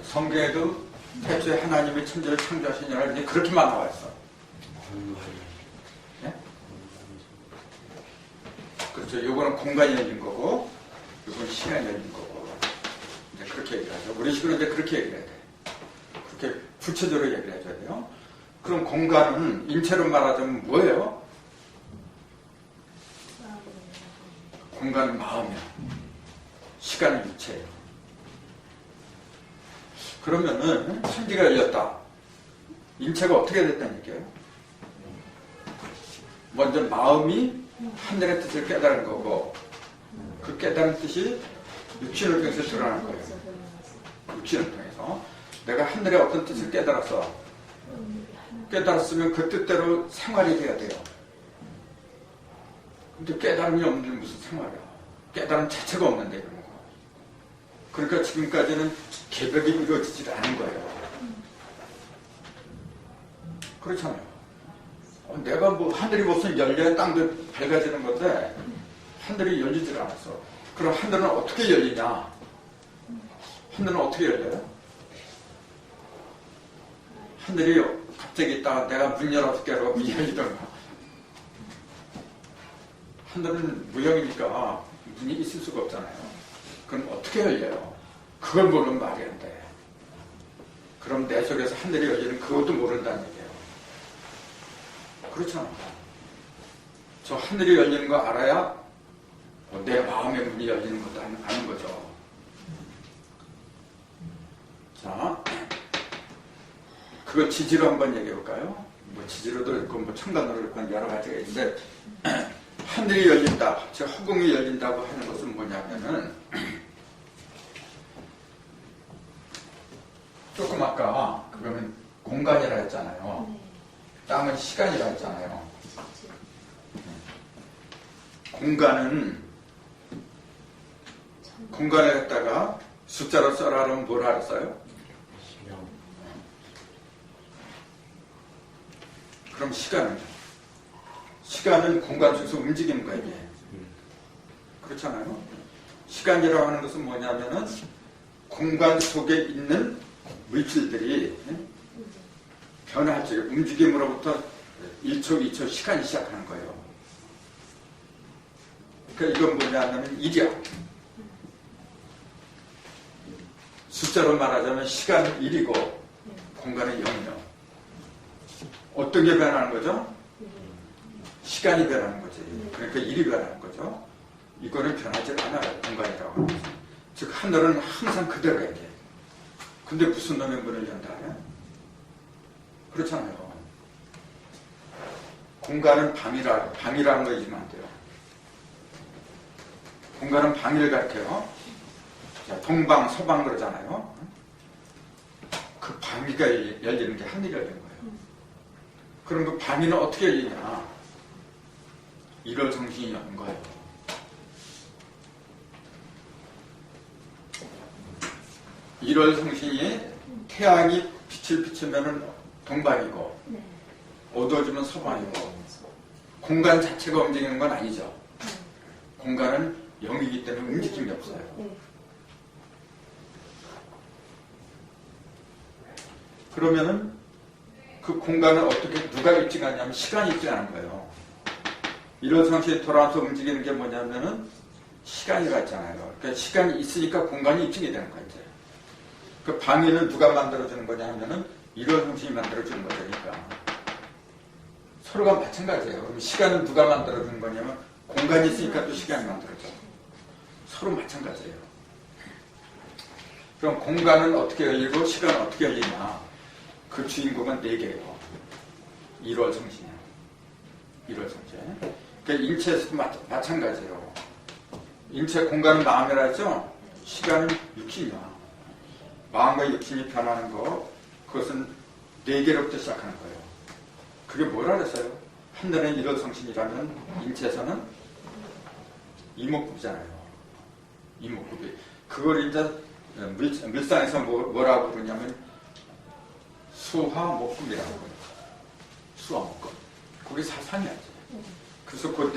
성경에도 태초에 하나님이 천지를 창조하시냐고 그렇게만 나와 있어. 예? 그렇죠. 요거는 공간이 열린 거고, 요건 시간이 열린 거고. 이제 그렇게 얘기를 하죠. 우리 식으로 이제 그렇게 얘기를 해야 돼. 그렇게 구체적으로 얘기를 해줘야 돼요. 그럼 공간은 인체로 말하자면 뭐예요? 공간은 마음이야. 시간은 육체예요. 그러면은 천지가 열렸다. 인체가 어떻게 됐다는 얘기예요? 먼저 마음이 하늘의 뜻을 깨달은 거고, 그 깨달은 뜻이 육신을 통해서 드러나는 거예요. 육신을 통해서 내가 하늘의 어떤 뜻을 깨달았으면 그 뜻대로 생활이 돼야 돼요. 근데 깨달음이 없는데 무슨 생활이야. 깨달음 자체가 없는데 이런 거. 그러니까 지금까지는 개벽이 이루어지지 않은 거예요. 그렇잖아요. 내가 뭐 하늘이 무슨 열려야 땅도 밝아지는 건데 하늘이 열리질 않았어. 그럼 하늘은 어떻게 열리냐? 하늘은 어떻게 열려요? 하늘이 갑자기 있다가 내가 문 열어줄게 하고 문이 열리던가. 하늘은 무형이니까 문이 있을 수가 없잖아요. 그럼 어떻게 열려요? 그걸 모르면 말이 안 돼. 그럼 내 속에서 하늘이 열리는 그것도 모른다는 얘기예요. 그렇잖아. 저 하늘이 열리는 거 알아야 내 마음의 문이 열리는 것도 아는 거죠. 자, 그걸 지지로 한번 얘기해 볼까요? 뭐 지지로도 있고 뭐 청간으로 있고 여러 가지가 있는데 하늘이 열린다, 즉 허공이 열린다고 하는 것은 뭐냐면은 조금 아까 그러면 공간이라 했잖아요. 땅은 시간이라 했잖아요. 공간을 갖다가 숫자로 써라 하면 뭐라 그랬어요? 그럼 시간은 공간 속에서 움직이는 거예요. 이게. 그렇잖아요. 시간이라고 하는 것은 뭐냐면은 공간 속에 있는 물질들이 변할 때 움직임으로부터 1초, 2초 시간이 시작하는 거예요. 그러니까 이건 뭐냐면 일이야. 숫자로 말하자면 시간은 1이고 공간은 0이요. 어떤 게 변하는 거죠? 시간이 변하는 거지. 그러니까 일이 변하는 거죠. 이거는 변하지 않아요. 공간이라고 하는 것은. 즉 하늘은 항상 그대로야 돼. 근데 무슨 놈의 문을 연다 하냐? 그렇잖아요. 공간은 방이라는 거 잊으면 안 돼요. 공간은 방을 가리켜요. 자, 동방, 서방 그러잖아요. 그 방위가 열리는 게 하늘이 열리는 거예요. 그럼 그 방위는 어떻게 열리냐? 1월 정신이 여는 거예요. 일월 정신이 태양이 빛을 비추면 동방이고 어두워지면 서방이고 공간 자체가 움직이는 건 아니죠. 공간은 0이기 때문에 움직임이 없어요. 그러면은 그 공간을 어떻게 누가 입증하냐면 시간이 입증하는 거예요. 일월성시에 돌아와서 움직이는 게 뭐냐면은 시간이가 있잖아요. 그러니까 시간이 있으니까 공간이 입증이 되는 거예요. 이제. 그 방위는 누가 만들어주는 거냐 하면은 일월성신이 만들어주는 거니까 서로가 마찬가지예요. 그럼 시간은 누가 만들어주는 거냐면 공간이 있으니까 또 시간이 만들어져. 서로 마찬가지예요. 그럼 공간은 어떻게 열리고 시간은 어떻게 열리냐? 그 주인공은 4개예요. 1월 성신이에요. 1월 성신. 그러니까 인체에서도 마찬가지예요. 인체 공간은 마음이라 했죠? 시간은 육신이야. 마음과 육신이 변하는 거, 그것은 4개로부터 시작하는 거예요. 그게 뭐라 그랬어요? 하늘은 1월 성신이라면 인체에서는 이목구비잖아요. 이목구비. 그걸 이제 물상에서 뭐라고 그러냐면 수화목금이라고 그래요. 수화목금. 그게 사상이야지. 그래서 그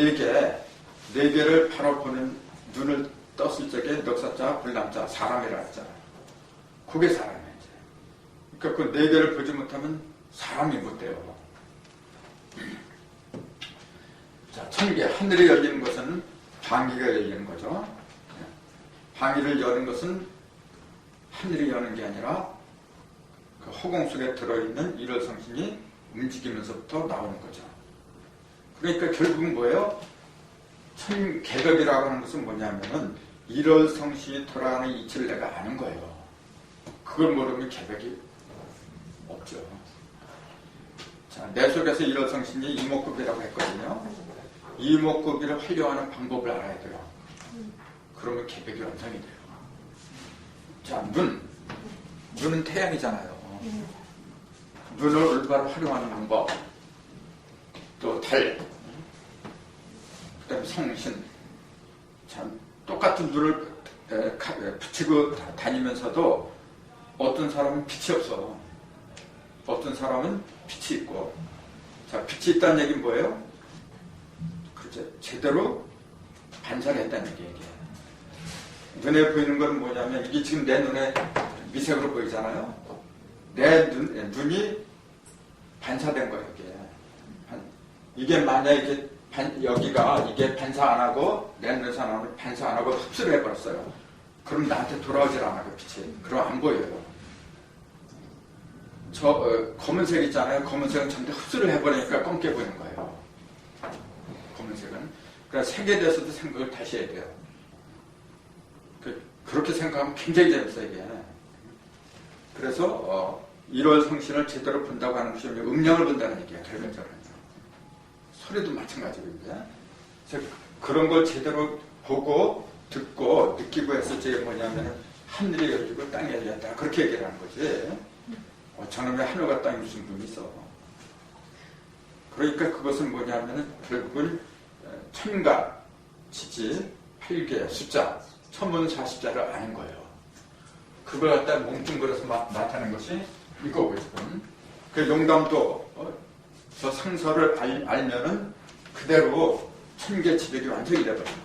4개를 바로 보는 눈을 떴을 적에 넉사자, 불남자, 사람이라 했잖아요. 그게 사람이야, 이제. 그러니까 그 4개를 보지 못하면 사람이 못 돼요. 자, 천개. 하늘이 열리는 것은 방위가 열리는 거죠. 방위를 여는 것은 하늘이 여는 게 아니라 그 허공 속에 들어있는 일월성신이 움직이면서부터 나오는 거죠. 그러니까 결국은 뭐예요? 천개벽이라고 하는 것은 뭐냐면은 일월성신이 돌아가는 이치를 내가 아는 거예요. 그걸 모르면 개벽이 없죠. 자, 내 속에서 일월성신이 이목구비라고 했거든요. 이목구비를 활용하는 방법을 알아야 돼요. 그러면 개벽이 완성이 돼요. 자, 눈은 태양이잖아요. 눈을 올바로 활용하는 방법, 또 달, 그 다음에 성신. 참 똑같은 눈을 붙이고 다니면서도 어떤 사람은 빛이 없어. 어떤 사람은 빛이 있고. 자, 빛이 있다는 얘기는 뭐예요? 그렇죠. 제대로 반사를 했다는 얘기예요. 눈에 보이는 건 뭐냐면 이게 지금 내 눈에 미색으로 보이잖아요. 내 눈이 반사된 거예요. 이게 만약 여기가 이게 반사 안 하고 내 눈에서 반사 안 하고 흡수를 해버렸어요. 그럼 나한테 돌아오질 않아요. 빛이. 그럼 안 보여요. 검은색 있잖아요. 검은색은 전부 흡수를 해버리니까 검게 보이는 거예요. 검은색은. 그러니까 색에 대해서도 생각을 다시 해야 돼요. 그렇게 생각하면 굉장히 재밌어요, 이게. 그래서, 일월성신을 제대로 본다고 하는 것이 음량을 본다는 얘기예요, 결론적으로. 소리도 마찬가지고, 이제. 그래서 그런 걸 제대로 보고, 듣고, 느끼고 했을 때 뭐냐면, 하늘이 열리고 땅이 열렸다. 그렇게 얘기를 하는 거지. 저놈의 하늘과 땅이 무슨 분이 있어. 그러니까 그것은 뭐냐면은, 결국은, 천가, 지지, 팔계, 숫자, 천문 40자를 아는 거예요. 그걸 갖다 뭉뚱그려서 나타낸 것이 이거고 지금. 그 용담도 저 상서를 알면은 그대로 천계지백이 완성이 되버리는 거예요.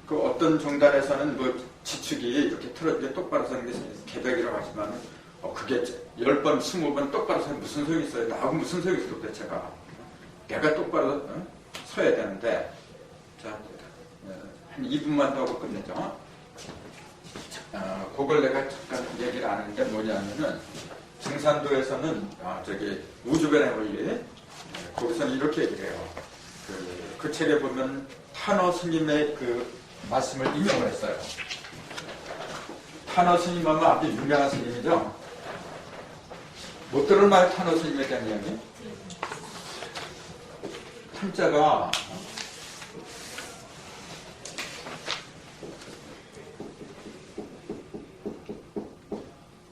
그 어떤 종단에서는 뭐 지축이 이렇게 틀어지게 똑바로 서는 게 개벽이라고 하지만 그게 10번, 20번 똑바로 서면 무슨 소용이 있어요? 나하고 무슨 소용이 있어 도대체가. 내가 똑바로 서야 되는데. 자, 한 2분만 더 하고 끝내죠. 그걸 내가 잠깐 얘기를 안 하는 게 뭐냐면은, 증산도에서는, 우주변의 원리, 거기서는 이렇게 얘기를 해요. 그 책에 보면, 탄어 스님의 그 말씀을 인용을 했어요. 탄어 스님 하면 아주 유명한 스님이죠? 못 들을 말 탄어 스님에 대한 이야기? 탄자가,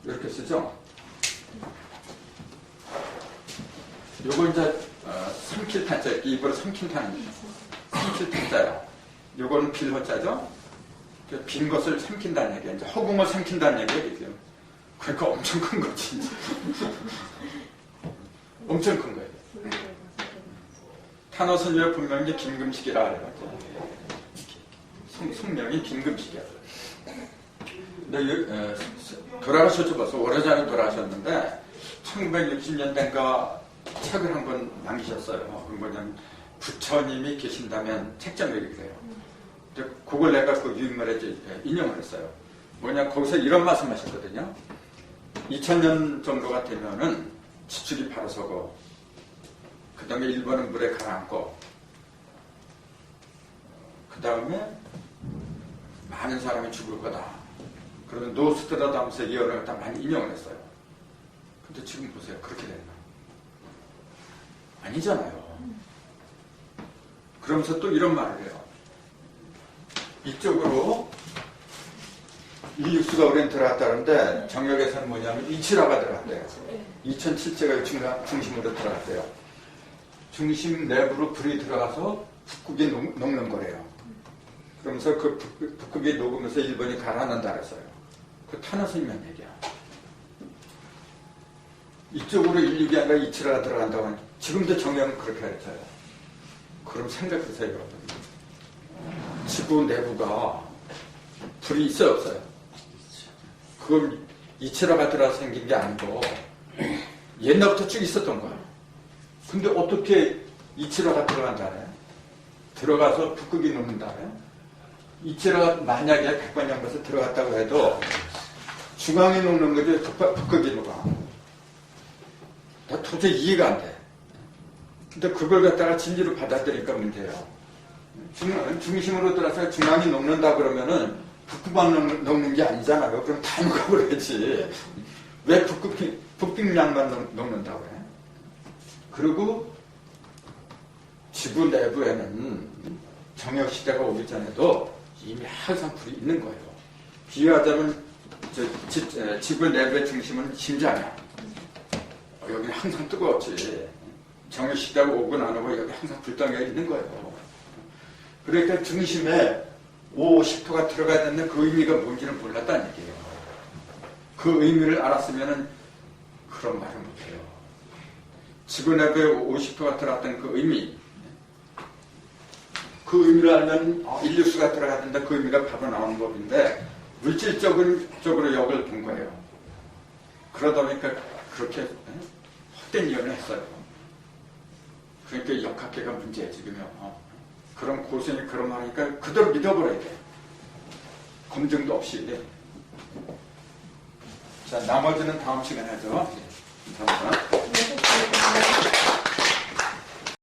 이렇게 쓰죠. 요거 이제 삼킬탄자, 이거를 삼킬탄자야. 요거는 빌허자죠. 빈 것을 삼킨다는 얘기야. 이제 허공을 삼킨다는 얘기야. 그러니까 엄청 큰 거지. 엄청 큰 거예요. 탄어선녀 분명히 김금식이라 그래가지고 성명이 김금식이야. 근데 돌아가셨죠. 벌써 오래전에 돌아가셨는데 1960년대인가 책을 한 권 남기셨어요. 그 뭐냐면 부처님이 계신다면 책 제목이 그래요. 근데 그걸 내가 그 유인물에 인용을 했어요. 뭐냐, 거기서 이런 말씀 하셨거든요. 2000년 정도가 되면은 지축이 바로 서고, 그 다음에 일본은 물에 가라앉고, 그 다음에 많은 사람이 죽을 거다. 그러면 노스트라다무스의 예언을 갖다 많이 인용을 했어요. 근데 지금 보세요. 그렇게 됐나? 아니잖아요. 그러면서 또 이런 말을 해요. 이쪽으로 이육수가 우리는 들어갔다는데 정역에서는 뭐냐면 이치라가 들어갔대요. 2007제가 중심으로 들어갔대요. 중심 내부로 불이 들어가서 북극이 녹는 거래요. 그러면서 그 북극이 녹으면서 일본이 가라앉는다 그랬어요. 그 타노스님의 얘기야. 이쪽으로 인류가 아니라 이치라가 들어간다고 하니 지금도 정역은 그렇게 가르쳐요. 그럼 생각해보세요, 여러분. 지구 내부가 불이 있어요, 없어요? 그건 이치라가 들어가서 생긴 게 아니고 옛날부터 쭉 있었던 거야. 근데 어떻게 이치라가 들어간다네? 들어가서 북극이 녹는다. 이치가 만약에 백반연못에 들어갔다고 해도 중앙에 녹는 거지 북극이 녹아. 나 도저히 이해가 안 돼. 근데 그걸 갖다가 진리로 받아들이니까 문제예요. 중심으로 들어서 중앙이 녹는다 그러면은 북극만 녹는 게 아니잖아요. 그럼 다 녹아버려야지. 왜 북극량만 녹는다고 해? 그리고 지구 내부에는 정역시대가 오기 전에도 이미 항상 불이 있는 거예요. 비유하자면 지구 내부의 중심은 심장이야. 여기는 항상 뜨거웠지. 정역시대가 오고 안 오고 여기 항상 불덩이가 있는 거예요. 그러니까 중심에 50도가 들어가야 되는 그 의미가 뭔지는 몰랐다는 얘기예요. 그 의미를 알았으면 그런 말을 못해요. 지구 내부에 50도가 들어갔던 그 의미, 그 의미를 알면 인류수가 들어가야 된다, 그 의미가 바로 나오는 법인데 물질적으로 역을 본 거예요. 그러다 보니까 그렇게 헛된 이론을 했어요. 그러니까 역학계가 문제예요 지금요. 그런 고생이 그런 말하니까 그대로 믿어버려야 돼. 검증도 없이. 자, 나머지는 다음 시간에 하죠. 감사합니다.